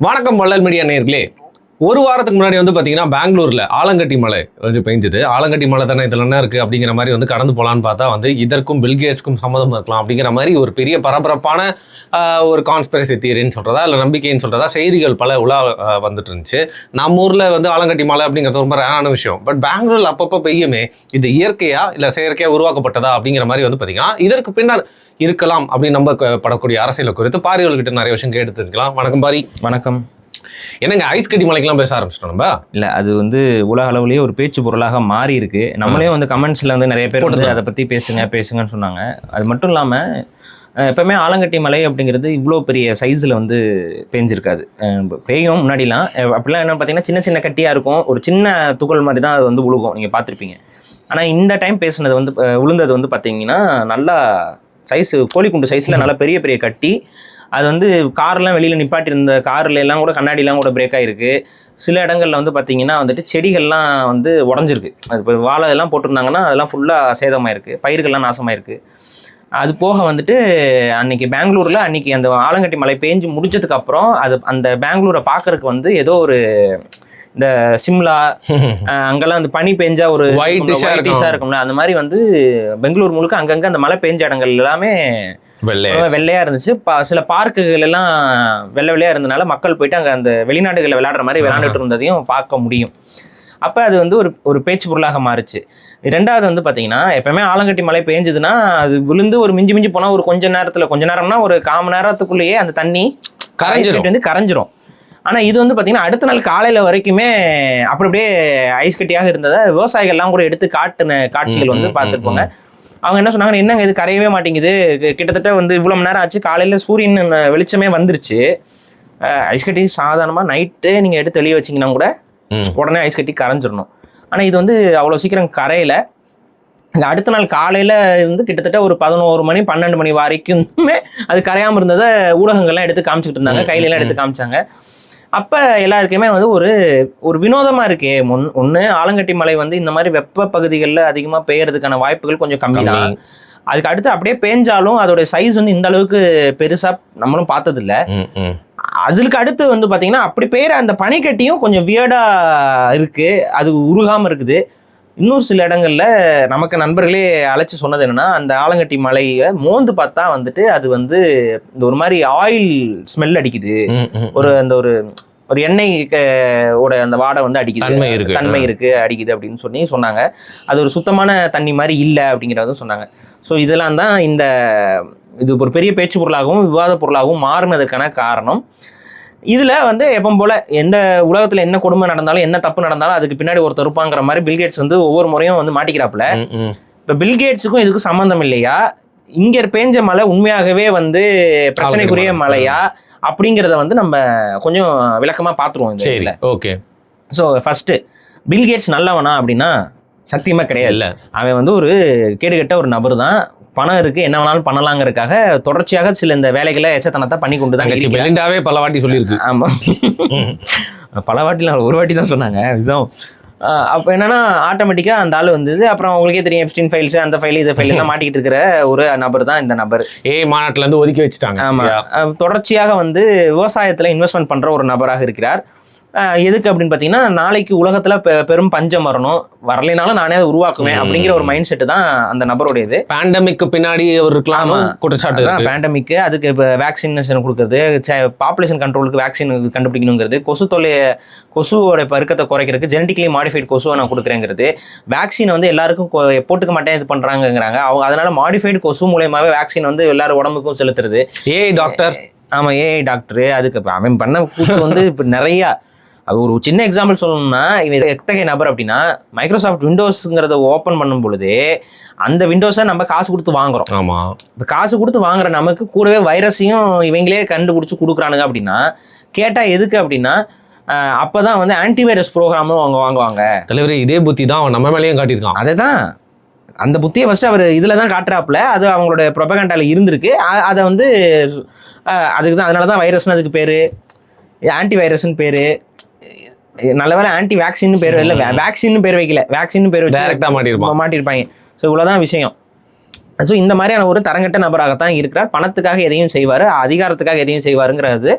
வணக்கம் வள்ளல் மீடியா நேயர்களே. ஒரு வாரத்துக்கு முன்னாடி பார்த்தீங்கன்னா பெங்களூரில் ஆலங்கட்டி மழை பெஞ்சது. ஆலங்கட்டி மழை தானே இதில் என்ன இருக்குது அப்படிங்கிற மாதிரி கடந்து போகலான்னு பார்த்தா இதற்கும் பில்கேட்ஸ்க்கும் சம்மதம் இருக்கலாம் அப்படிங்கிற மாதிரி ஒரு பெரிய பரபரப்பான ஒரு கான்ஸ்பிரசி தியரின்னு சொல்கிறதா இல்லை நம்பிக்கைன்னு சொல்கிறதா செய்திகள் பல உலா வந்துட்டு இருந்துச்சு. நம்ம ஊரில் ஆலங்கட்டி மழை அப்படிங்கிறது ரொம்ப ரேரான விஷயம். பட் பெங்களூரில் அப்பப்போ பெய்யுமே, இது இயற்கையா இல்லை செயற்கையாக உருவாக்கப்பட்டதா அப்படிங்கிற மாதிரி பார்த்தீங்கன்னா இதற்கு பின்னர் இருக்கலாம் அப்படின்னு நம்பப்படக்கூடிய அரசியல் குறித்து பாரிவர்கிட்ட நிறைய விஷயம் கேட்டு தெரிஞ்சுக்கலாம். வணக்கம் பாரி. வணக்கம். என்னங்க ஐஸ் கட்டி மலைக்கெல்லாம் பேச ஆரம்பிச்சிட்டோம் நம்ம? இல்லை, அது உலக அளவுலேயே ஒரு பேச்சு பொருளாக மாறி இருக்கு. நம்மளே கமெண்ட்ஸில் நிறைய பேர் அதை பற்றி பேசுங்கன்னு சொன்னாங்க. அது மட்டும் இல்லாமல் எப்பவுமே ஆலங்கட்டி மலை அப்படிங்கிறது இவ்வளோ பெரிய சைஸில் பேஞ்சிருக்காது. பெய்யும் முன்னாடிலாம் அப்படிலாம் என்ன பார்த்தீங்கன்னா சின்ன சின்ன கட்டியாக இருக்கும், ஒரு சின்ன துகள் மாதிரி தான் அது விழுகும், நீங்கள் பார்த்துருப்பீங்க. ஆனால் இந்த டைம் பேசுனது விழுந்தது பார்த்தீங்கன்னா நல்லா சைஸு, கோழிக்குண்டு சைஸில் நல்லா பெரிய பெரிய கட்டி. அது கார்லாம் வெளியில் நிப்பாட்டியிருந்த காரில் எல்லாம் கூட கண்ணாடிலாம் கூட பிரேக் ஆகிருக்கு. சில இடங்களில் பார்த்தீங்கன்னா செடிகள்லாம் உடஞ்சிருக்கு. அது இப்போ வாழை எல்லாம் போட்டிருந்தாங்கன்னா அதெல்லாம் ஃபுல்லாக சேதமாயிருக்கு, பயிர்கள்லாம் நாசமாயிருக்கு. அது போக அன்னைக்கு பெங்களூரில் அன்னைக்கு அந்த ஆலங்கட்டி மழை பேஞ்சு முடிச்சதுக்கப்புறம் அந்த பெங்களூரை பார்க்கறதுக்கு ஏதோ ஒரு இந்த சிம்லா அங்கெல்லாம் அந்த பனி பெஞ்சா ஒரு ஒயிட்டிஷா இருக்கும்ல, அந்த மாதிரி பெங்களூர் முழுக்க அங்கங்கே அந்த மழை பெஞ்ச இடங்கள் எல்லாமே வெள்ளையா இருந்துச்சு. சில பார்க்குகள் எல்லாம் வெள்ளையா இருந்தனால மக்கள் போயிட்டு அங்கே அந்த வெளிநாடுகளில் விளையாடுற மாதிரி விளையாண்டுட்டு இருந்ததையும் பார்க்க முடியும். அப்போ அது ஒரு பேச்சு பொருளாக மாறுச்சு. ரெண்டாவது பார்த்தீங்கன்னா எப்பவுமே ஆலங்கட்டி மழை பெஞ்சதுன்னா அது விழுந்து ஒரு மிஞ்சி போனால் ஒரு கொஞ்ச நேரம்னா ஒரு 1/4 மணி நேரத்துக்குள்ளேயே அந்த தண்ணி கரைஞ்சிரும். ஆனால் இது பார்த்தீங்கன்னா அடுத்த நாள் காலையில் வரைக்குமே அப்படியே ஐஸ் கட்டியாக இருந்ததை விவசாயிகள்லாம் கூட எடுத்து காட்டின காட்சிகள் பார்த்துருப்போங்க. அவங்க என்ன சொன்னாங்க, என்னங்க இது கரையவே மாட்டேங்குது, கிட்டத்தட்ட இவ்வளோ மணி நேரம் ஆச்சு, காலையில் சூரியன் வெளிச்சமே வந்துருச்சு, ஐஸ் கட்டி சாதாரணமாக நைட்டு நீங்கள் எடுத்து தெளிய வச்சிங்கன்னா கூட உடனே ஐஸ் கட்டி கரைஞ்சிடணும். ஆனால் இது அவ்வளோ சீக்கிரம் கரையலை. அடுத்த நாள் காலையில் கிட்டத்தட்ட ஒரு 11 மணி 12 மணி வரைக்குமே அது கரையாமல் இருந்ததை ஊடகங்கள்லாம் எடுத்து காமிச்சிக்கிட்டு இருந்தாங்க, கையிலெல்லாம் எடுத்து காமிச்சாங்க. அப்போ எல்லாருக்குமே ஒரு வினோதமாக இருக்கே. ஒன்று ஆலங்கட்டி மலை இந்த மாதிரி வெப்ப பகுதிகளில் அதிகமாக பெய்யறதுக்கான வாய்ப்புகள் கொஞ்சம் கம்மி தான். அதுக்கு அடுத்து அப்படியே பேஞ்சாலும் அதோட சைஸ் இந்த அளவுக்கு பெருசாக நம்மளும் பார்த்ததில்ல. அதுக்கு அடுத்து பார்த்தீங்கன்னா அப்படி பெய்கிற அந்த பனிக்கட்டியும் கொஞ்சம் வியர்டாக இருக்குது, அது உருகாமல் இருக்குது. இன்னொரு சில இடங்களில் நமக்கு நண்பர்களே அழைச்சி சொன்னது என்னன்னா, அந்த ஆலங்கட்டி மலையை மோந்து பார்த்தா அது இந்த ஒரு மாதிரி ஆயில் ஸ்மெல் அடிக்குது, ஒரு எண்ணெய் ஓட அந்த வாடை அடிக்குது, தன்மை இருக்கு அடிக்குது அப்படின்னு சொன்னாங்க. அது ஒரு சுத்தமான தண்ணி மாதிரி இல்லை அப்படிங்கிறதும் சொன்னாங்க. ஸோ இதெல்லாம் தான் இது ஒரு பெரிய பேச்சு பொருளாகவும் விவாத பொருளாகவும் மாறினதுக்கான காரணம். இதில் எப்போ போல் எந்த உலகத்தில் என்ன கொடுமை நடந்தாலும் என்ன தப்பு நடந்தாலும் அதுக்கு பின்னாடி ஒருத்தர் இருப்பாங்கிற மாதிரி பில்கேட்ஸ் ஒவ்வொரு முறையும் மாட்டிக்கிறாப்புல. இப்போ பில்கேட்ஸுக்கும் இதுக்கும் சம்மந்தம் இல்லையா, இங்கே பேஞ்ச மழை உண்மையாகவே பிரச்சனைக்குரிய மழையா அப்படிங்கிறத நம்ம கொஞ்சம் விளக்கமாக பார்த்துருவோம். சரி, ஓகே. ஸோ ஃபஸ்ட்டு பில்கேட்ஸ் நல்லவனா அப்படின்னா சத்தியமாக கிடையாது. அவன் ஒரு கேடுகட்ட ஒரு நபர் தான். பணம் இருக்கு, என்ன வேணாலும் பண்ணலாங்கிறதுக்காக தொடர்ச்சியாக சில இந்த வேலைகளை எச்சத்தனத்தை பண்ணி கொண்டு தான் பெலிண்டாவே பல வாட்டி சொல்லியிருக்கு. ஆமாம், பல வாட்டிலாம் ஒரு வாட்டி தான் சொன்னாங்க. இதுதான் அப்போ என்னன்னா ஆட்டோமேட்டிக்காக அந்த ஆள் அப்புறம் உங்களுக்கே தெரியும், எப்ஸ்டீன் ஃபைல்ஸ் அந்த ஃபைல் இந்த ஃபைல் எல்லாம் மாட்டிக்கிட்டு இருக்கிற ஒரு நபர் தான் இந்த நபர். மாநாட்டிலேருந்து ஒதுக்கி வச்சுட்டாங்க. ஆமாம், தொடர்ச்சியாக விவசாயத்தில் இன்வெஸ்ட்மெண்ட் பண்ணுற ஒரு நபராக இருக்கிறார். எதுக்கு அப்படின்னு பார்த்தீங்கன்னா, நாளைக்கு உலகத்தில் பெரும் பஞ்சம் வரலைனாலும் நானே அதை உருவாக்குவேன் அப்படிங்கிற ஒரு மைண்ட் செட்டு தான் அந்த நபருடையது. பேண்டமிக்கு பின்னாடி ஒரு இருக்கலாம் குற்றச்சாட்டு. பேண்டமிக்கு அதுக்கு இப்போ வேக்சினேஷன் கொடுக்குறது, பாப்புலேஷன் கண்ட்ரோலுக்கு வேக்சின் கண்டுபிடிக்கணுங்கிறது, கொசுவோட பெருக்கத்தை குறைக்கிறதுக்கு ஜெனட்டிக்கலி மாடிஃபைட் கொசுவை நான் கொடுக்குறேங்கிறது, வேக்சினை எல்லாருக்கும் போட்டுக்க மாட்டேன் இது பண்ணுறாங்கிறாங்க. அவங்க அதனால மாடிஃபைடு கொசு மூலயமாவே வேக்சின் எல்லாரும் உடம்புக்கும் செலுத்துறது. AI doctor. ஆமாம், ஏஐ டாக்டரு. அதுக்கு அவன் பண்ண கூத்து இப்போ நிறையா. அது ஒரு சின்ன எக்ஸாம்பிள் சொல்லணும்னா, இவன் எத்தகைய நபர் அப்படின்னா, மைக்ரோசாஃப்ட் விண்டோஸுங்கிறத ஓப்பன் பண்ணும் பொழுது அந்த விண்டோஸை நம்ம காசு கொடுத்து வாங்குறோம். ஆமாம், இப்போ காசு கொடுத்து வாங்குற நமக்கு கூடவே வைரஸையும் இவங்களே கண்டுபிடிச்சி கொடுக்குறானுங்க. அப்படின்னா கேட்டால் எதுக்கு அப்படின்னா, அப்போ தான் ஆன்டிவைரஸ் ப்ரோக்ராமும் அவங்க வாங்குவாங்க. தலைவர் இதே புத்தி தான் அவன் நம்ம மேலேயும் காட்டியிருக்கான். அதே தான், அந்த புத்தியை ஃபஸ்ட்டு அவர் இதில் தான் காட்டுறாப்புல. அது அவங்களோட ப்ரொபகண்டாவில் இருந்திருக்கு. அதை அதுக்கு தான், அதனால தான் வைரஸ்னு அதுக்கு பேர், ஆன்டி வைரஸ்ன்னு பேர். நல்ல வேலை ஆன்டி வேக்சின்னு பேர் இல்லை, வேக்சின்னு பேர் வைக்கல, வேக்சின்னு பேர் வச்சு டேரெக்டாக மாட்டியிருப்பாங்க. ஸோ இவ்வளோதான் விஷயம். ஸோ இந்த மாதிரியான ஒரு தரங்கட்ட நபராகத்தான் இருக்கிறார். பணத்துக்காக எதையும் செய்வார், அதிகாரத்துக்காக எதையும் செய்வாருங்கிறது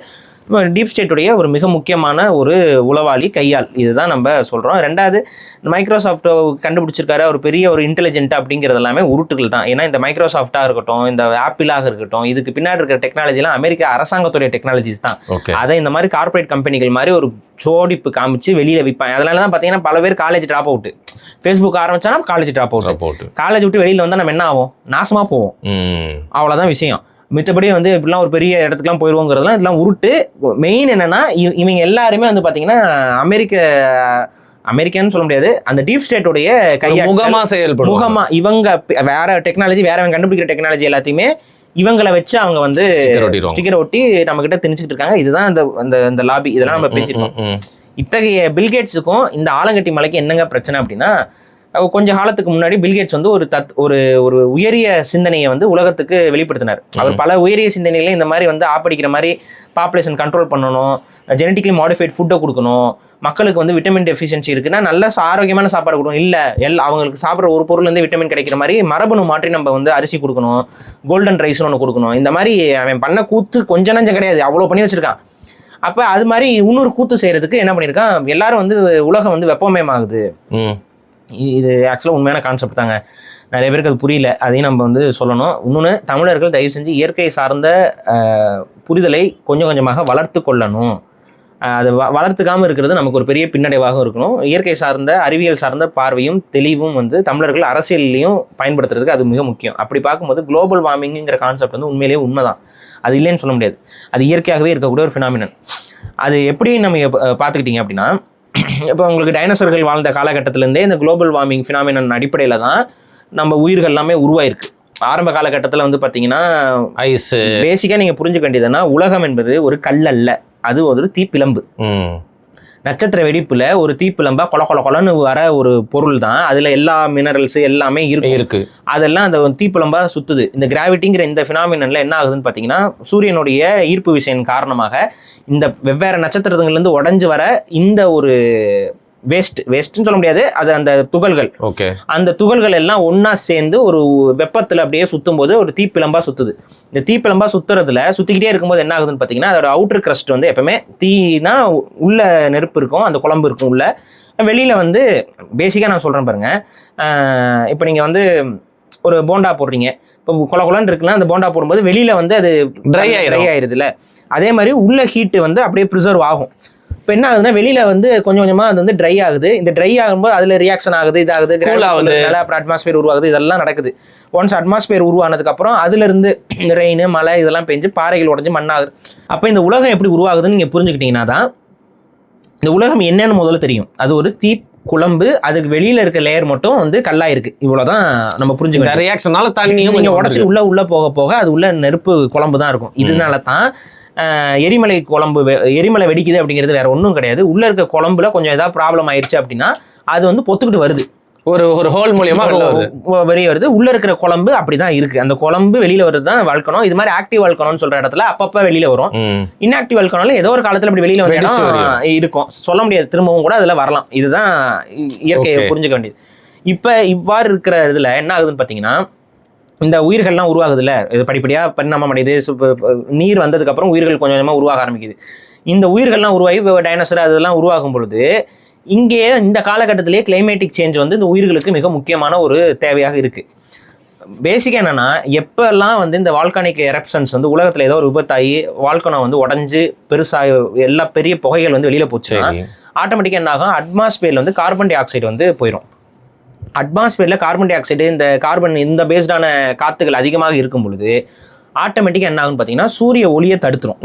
டீப் ஸ்டேட்டுடைய ஒரு மிக முக்கியமான ஒரு உளவாளி கையாள், இதுதான் நம்ம சொல்கிறோம். ரெண்டாவது, இந்த மைக்ரோசாஃப்ட் கண்டுபிடிச்சிருக்காரு ஒரு பெரிய ஒரு இன்டெலிஜென்ட் அப்படிங்கிறது எல்லாமே உருட்டுகள் தான். ஏன்னா இந்த மைக்ரோசாஃப்டாக இருக்கட்டும், இந்த ஆப்பிளாக இருக்கட்டும், இதுக்கு பின்னாடி இருக்கிற டெக்னாலஜிலாம் அமெரிக்க அரசாங்கத்துடைய டெக்னாலஜிஸ் தான். அதை இந்த மாதிரி கார்பரேட் கம்பெனிகள் மாதிரி ஒரு சோடிப்பு காமிச்சு வெளியில் விற்பாங்க. அதனால தான் பார்த்தீங்கன்னா பல பேர் காலேஜ் ட்ராப் அவுட், ஃபேஸ்புக் ஆரம்பிச்சானா காலேஜ் ட்ராப் அவுட், காலேஜ் விட்டு வெளியில் வந்தால் நம்ம என்ன ஆகும், நாசமாக போவோம். அவ்வளோதான் விஷயம். மித்தபடி வந்து இப்படிலாம் ஒரு பெரிய இடத்துக்குலாம் போயிடுவோங்கிறதுலாம் இதெல்லாம் உருட்டு. மெயின் என்னன்னா இவங்க எல்லாருமே வந்து பார்த்தீங்கன்னா அமெரிக்கான்னு சொல்ல முடியாது, அந்த டீப் ஸ்டேட்டுடைய முகமா இவங்க வேற டெக்னாலஜி, வேறவங்க கண்டுபிடிக்கிற டெக்னாலஜி எல்லாத்தையுமே இவங்களை வச்சு அவங்க வந்து ஸ்டிக்கர் ஒட்டி நம்ம கிட்ட திணிச்சுக்கிட்டு இருக்காங்க. இதுதான் அந்த லாபி. இதெல்லாம் நம்ம பேசியிருக்கோம். இத்தகைய பில்கேட்ஸுக்கும் இந்த ஆலங்கட்டி மலைக்கு என்னங்க பிரச்சனை அப்படின்னா, கொஞ்ச காலத்துக்கு முன்னாடி பில்கேட்ஸ் வந்து ஒரு உயரிய சிந்தனையை வந்து உலகத்துக்கு வெளிப்படுத்தினார். அவர் பல உயரிய சிந்தனைகளை இந்த மாதிரி வந்து ஆப்படிக்கிற மாதிரி பாப்புலேஷன் கண்ட்ரோல் பண்ணணும், ஜெனட்டிக்கலி மாடிஃபைட் ஃபுட்டை கொடுக்கணும், மக்களுக்கு வந்து விட்டமின் டெஃபிஷியன்சி இருக்குன்னா நல்ல ஆரோக்கியமான சாப்பாடு கொடுக்கணும், இல்லை அவங்களுக்கு சாப்பிட்ற ஒரு பொருள்லேருந்து விட்டமின் கிடைக்கிற மாதிரி மரபணு மாற்றி நம்ம வந்து அரிசி கொடுக்கணும், கோல்டன் ரைஸ்னு ஒன்று கொடுக்கணும். இந்த மாதிரி அவன் பண்ண கூத்து கொஞ்சம் நஞ்சம் கிடையாது, அவ்வளோ பண்ணி வச்சிருக்கான். அப்போ அது மாதிரி இன்னொரு கூத்து செய்யறதுக்கு என்ன பண்ணியிருக்கான், எல்லாரும் வந்து உலகம் வந்து வெப்பமயமாகுது. இது ஆக்சுவலாக உண்மையான கான்செப்ட் தாங்க, நிறைய பேருக்கு அது புரியல, அதையும் நம்ம வந்து சொல்லணும். இன்னொன்று, தமிழர்கள் தயவு செஞ்சு இயற்கை சார்ந்த புரிதலை கொஞ்சம் கொஞ்சமாக வளர்த்து கொள்ளணும். அது வளர்த்துக்காமல் இருக்கிறது நமக்கு ஒரு பெரிய பின்னடைவாகவும் இருக்கணும். இயற்கை சார்ந்த அறிவியல் சார்ந்த பார்வையும் தெளிவும் வந்து தமிழர்கள் அரசியல்லையும் பயன்படுத்துறதுக்கு அது மிக முக்கியம். அப்படி பார்க்கும்போது குளோபல் வார்மிங்கிற கான்செப்ட் வந்து உண்மையிலேயே உண்மைதான், அது இல்லைன்னு சொல்ல முடியாது. அது இயற்கையாகவே இருக்கக்கூடிய ஒரு ஃபினாமினன். அது எப்படி நம்ம பார்த்துக்கிட்டீங்க அப்படின்னா, இப்போ உங்களுக்கு டைனோசர்கள் வாழ்ந்த காலகட்டத்திலேருந்தே இந்த குளோபல் வார்மிங் ஃபினாமினன் அடிப்படையில் தான் நம்ம உயிர்கள் எல்லாமே உருவாயிருக்கு. ஆரம்ப காலகட்டத்தில் வந்து பார்த்தீங்கன்னா ஐஸ் பேசிக்காக நீங்கள் புரிஞ்சுக்க வேண்டியதுன்னா, உலகம் என்பது ஒரு கல் அல்ல, அது ஒரு தீப்பிழம்பு. நட்சத்திர வெடிப்புல ஒரு தீப்பிழம்பா கொலன்னு வர ஒரு பொருள் தான். அதுல எல்லா மினரல்ஸ் எல்லாமே இருக்கு. அதெல்லாம் அந்த தீப்பிழம்பா சுத்துது. இந்த கிராவிட்டிங்கிற இந்த ஃபினாமினன்ல என்ன ஆகுதுன்னு பாத்தீங்கன்னா, சூரியனுடைய ஈர்ப்பு விசையின் காரணமாக இந்த வெவ்வேறு நட்சத்திரங்கள்ல இருந்து உடைஞ்சு வர இந்த ஒரு வேஸ்ட்னு சொல்ல முடியாது, அது அந்த துகள்கள், அந்த துகள்கள் எல்லாம் ஒன்னா சேர்ந்து ஒரு வெப்பத்துல அப்படியே சுத்தும் போது ஒரு தீப்பிழம்பா சுத்துது. இந்த தீப்பிழம்பா சுத்திக்கிட்டே இருக்கும்போது என்ன ஆகுதுன்னு பாத்தீங்கன்னா, அதோட அவுட்டர் கிரஸ்ட் வந்து எப்பவுமே தீனா உள்ள நெருப்பு இருக்கும், அந்த குழம்பு இருக்கும் உள்ள, வெளியில வந்து பேசிக்கா நான் சொல்றேன் பாருங்க. இப்போ நீங்க வந்து ஒரு போண்டா போடுறீங்க, இப்போ கொலன்னு இருக்குன்னா அந்த போண்டா போடும்போது வெளியில வந்து அது ட்ரை ஆயிருதுல, அதே மாதிரி உள்ள ஹீட்டு வந்து அப்படியே ப்ரிசர்வ் ஆகும். இப்போ என்ன ஆகுதுன்னா, வெளியில வந்து கொஞ்சம் கொஞ்சமாக அது வந்து ட்ரை ஆகுது. இந்த ட்ரை ஆகும்போது அதில் ரியாக்ஷன் ஆகுது, இதாகுது, அப்புறம் அட்மாஸ்பியர் உருவாகுது, இதெல்லாம் நடக்குது. ஒன்ஸ் அட்மாஸ்பியர் உருவானதுக்கப்புறம் அதுலேருந்து ரெயின் மழை இதெல்லாம் பெஞ்சு பாறைகள் உடஞ்சி மண்ணாகுது. அப்போ இந்த உலகம் எப்படி உருவாகுதுன்னு நீங்கள் புரிஞ்சுக்கிட்டீங்கன்னா தான் இந்த உலகம் என்னன்னு முதல்ல தெரியும். அது ஒரு குழம்பு, அதுக்கு வெளியில இருக்க லேயர் மட்டும் வந்து கல்லா இருக்கு. இவ்வளவுதான் நம்ம புரிஞ்சுக்கணும். ரியாக்ஷனால தண்ணியும் நீங்க உடச்சி உள்ள போக போக அது உள்ள நெருப்பு குழம்பு தான் இருக்கும். இதனால தான் எரிமலை வெடிக்குது அப்படிங்கிறது வேற ஒன்றும் கிடையாது. உள்ள இருக்க குழம்புல கொஞ்சம் ஏதாவது ப்ராப்ளம் ஆயிடுச்சு அப்படின்னா அது வந்து பொத்துக்கிட்டு வருது, ஒரு ஹோல் மூலியமா வெளியே வருது. உள்ள இருக்கிற குழம்பு அப்படிதான் இருக்கு. அந்த குழம்பு வெளியில வருது தான் வல்கனம். இது மாதிரி ஆக்டிவ் வல்கனம்னு சொல்ற இடத்துல அப்பப்ப வெளியில வரும். இன்ஆக்டிவ் வல்கனம்ல ஏதோ ஒரு காலத்துல அப்படி வெளியில வந்து இருக்கும், சொல்ல முடியாது, திரும்பவும் கூட அதுல வரலாம். இதுதான் இயற்கையை புரிஞ்சுக்க வேண்டியது. இப்ப இவ்வாறு இருக்கிற இதுல என்ன ஆகுதுன்னு பாத்தீங்கன்னா, இந்த உயிர்கள்லாம் உருவாகுதுல்ல, இது படிப்படியாக பரிணாமம் அடையுது. நீர் வந்ததுக்கப்புறம் உயிர்கள் கொஞ்சம் கொஞ்சமாக உருவாக ஆரம்பிக்குது. இந்த உயிர்கள்லாம் உருவாகி டைனோசர் அதெல்லாம் உருவாகும் பொழுது இங்கே இந்த காலகட்டத்திலேயே கிளைமேட்டிக் சேஞ்ச் வந்து இந்த உயிர்களுக்கு மிக முக்கியமான ஒரு தேவையாக இருக்குது. பேசிக்காக என்னென்னா, எப்போல்லாம் வந்து இந்த வால்கானிக் எரப்ஷன்ஸ் வந்து உலகத்தில் ஏதோ ஒரு விபத்தாகி வால்கனம் வந்து உடஞ்சி பெருசாக எல்லா பெரிய புகைகள் வந்து வெளியில் போச்சுன்னா ஆட்டோமேட்டிக்காக என்ன ஆகும், அட்மாஸ்பியரில் வந்து கார்பன் டை ஆக்சைடு வந்து போயிடும். அட்மாஸ்பியரில் கார்பன் டை ஆக்சைடு இந்த கார்பன் இந்த பேஸ்டான காற்றுகள் அதிகமாக இருக்கும் பொழுது ஆட்டோமேட்டிக்காக என்ன ஆகுன்னு பார்த்தீங்கன்னா, சூரிய ஒளியை தடுத்துரும்.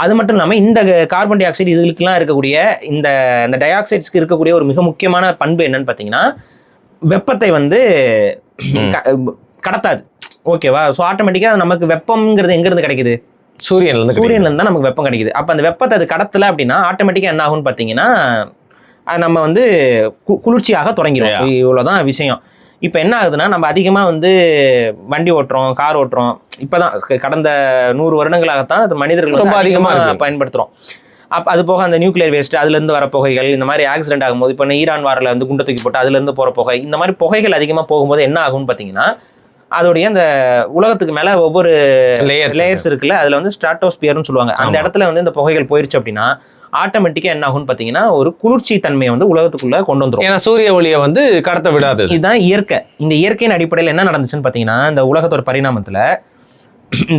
அது மட்டும் இல்லாமல் இந்த கார்பன் டை ஆக்சைடு இதுகளுக்கெல்லாம் இருக்கக்கூடிய இந்த டை ஆக்சைட்ஸ்க்கு இருக்கக்கூடிய ஒரு மிக முக்கியமான பண்பு என்னன்னு பார்த்தீங்கன்னா, வெப்பத்தை வந்து கடத்தாது. ஓகேவா? ஸோ ஆட்டோமேட்டிக்காக நமக்கு வெப்பம்ங்கிறது எங்கேருந்து கிடைக்குது, சூரியன்லேருந்து தான் நமக்கு வெப்பம் கிடைக்குது. அப்போ அந்த வெப்பத்தை அது கடத்தலை அப்படின்னா ஆட்டோமேட்டிக்காக என்ன ஆகுன்னு பார்த்தீங்கன்னா, நம்ம வந்து குளிர்ச்சியாக தொடங்கிடும். இவ்வளோதான் விஷயம். இப்போ என்ன ஆகுதுன்னா, நம்ம அதிகமாக வந்து வண்டி ஓட்டுறோம், கார் ஓட்டுறோம். இப்போதான் கடந்த 100 வருடங்களாகத்தான் அது மனிதர்கள் ரொம்ப அதிகமாக பயன்படுத்துகிறோம். அது போக அந்த நியூக்ளியர் வேஸ்ட், அதுலேருந்து வர புகைகள், இந்த மாதிரி ஆக்சிடென்ட் ஆகும்போது, இப்போ ஈரான் வாரில் வந்து குண்டை தூக்கி போட்டு அதுலேருந்து போகிற புகை, இந்த மாதிரி புகைகள் அதிகமாக போகும்போது என்ன ஆகும்னு பார்த்தீங்கன்னா, அதோடைய அந்த உலகத்துக்கு மேல ஒவ்வொரு லேயர்ஸ் இருக்குல்ல, அதுல வந்து ஸ்ட்ராட்டோஸ்பியர்னு சொல்லுவாங்க. அந்த இடத்துல வந்து இந்த புகைகள் போயிருச்சு அப்படின்னா ஆட்டோமேட்டிக்கா என்ன ஆகும்னு பாத்தீங்கன்னா ஒரு குளிர்ச்சி தன்மையை வந்து உலகத்துக்குள்ள கொண்டு வந்துரும். ஏன்னா சூரிய ஒளியை வந்து கடத்த விடாது. இதுதான் இயற்கை. இந்த இயற்கையின் அடிப்படையில் என்ன நடந்துச்சுன்னு பாத்தீங்கன்னா இந்த உலகத்தோட பரிணாமத்துல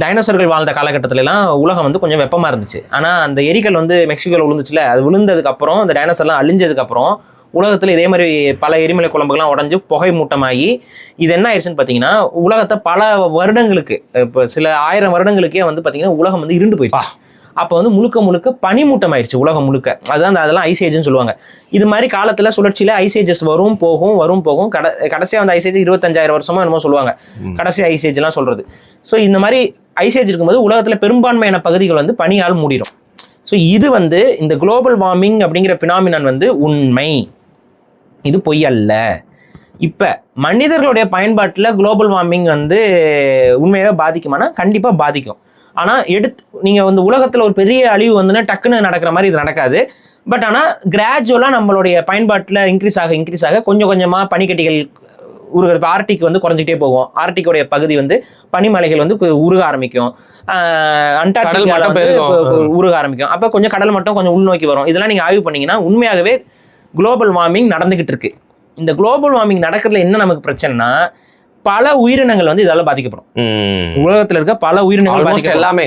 டைனோசர்கள் வாழ்ந்த காலகட்டத்துல எல்லாம் உலகம் வந்து கொஞ்சம் வெப்பமா இருந்துச்சு. ஆனா அந்த எரிக்கல் வந்து மெக்சிகோல விழுந்துச்சுல, அது விழுந்ததுக்கு அப்புறம் இந்த டைனோசர்லாம் அழிஞ்சதுக்கு அப்புறம் உலகத்துல இதே மாதிரி பல எரிமலை குழம்புகள்லாம் உடஞ்சு புகை மூட்டமாகி இது என்ன ஆயிடுச்சுன்னு பாத்தீங்கன்னா உலகத்தை பல வருடங்களுக்கு, இப்போ சில 1000 வருடங்களுக்கே வந்து பாத்தீங்கன்னா உலகம் வந்து இருண்டு போயிடுச்சு. அப்போ வந்து முழுக்க முழுக்க பனிமூட்டம் ஆயிடுச்சு உலகம் முழுக்க. அதுதான் அதெல்லாம் ஐசேஜ்னு சொல்லுவாங்க. இது மாதிரி காலத்துல சுழற்சியில ஐசேஜஸ் வரும் போகும். கடைசியா வந்து ஐசேஜ் 25,000 வருஷமா என்னமோ சொல்லுவாங்க கடைசி ஐசேஜ் எல்லாம் சொல்றது. ஸோ இந்த மாதிரி ஐசேஜ் இருக்கும்போது உலகத்துல பெரும்பான்மையான பகுதிகள் வந்து பனியால் மூடிடும். ஸோ இது வந்து இந்த குளோபல் வார்மிங் அப்படிங்கிற பினாமினான் வந்து உண்மை, இது பொய் அல்ல. இப்ப மனிதர்களுடைய பயன்பாட்டுல குளோபல் வார்மிங் வந்து உண்மையாவே பாதிக்குமானா கண்டிப்பா பாதிக்கும். ஆனா நீங்க வந்து உலகத்துல ஒரு பெரிய அழிவு வந்துன்னா டக்குன்னு நடக்கிற மாதிரி இது நடக்காது. பட் ஆனா கிராஜுவலா நம்மளுடைய பயன்பாட்டுல இன்க்ரீஸ் ஆக கொஞ்சம் கொஞ்சமா பனிக்கட்டிகள் உருகிற ஆர்டிக் வந்து குறைஞ்சிட்டே போகும். ஆர்டிக்கோடைய பகுதி வந்து பனிமலைகள் வந்து உருக ஆரம்பிக்கும். அண்டார்டிகா உருக ஆரம்பிக்கும். அப்ப கொஞ்சம் கடல் மட்டம் கொஞ்சம் உள்நோக்கி வரும். இதெல்லாம் நீங்க ஆய்வு பண்ணீங்கன்னா உண்மையாகவே குளோபல் வார்மிங் நடந்துகிட்டு இருக்கு. இந்த குளோபல் வார்மிங் நடக்கிறதுல என்ன நமக்கு பிரச்சனைனா பல உயிரினங்கள் வந்து இதால பாதிக்கப்படும். உலகத்துல இருக்க பல உயிரினங்கள் எல்லாமே.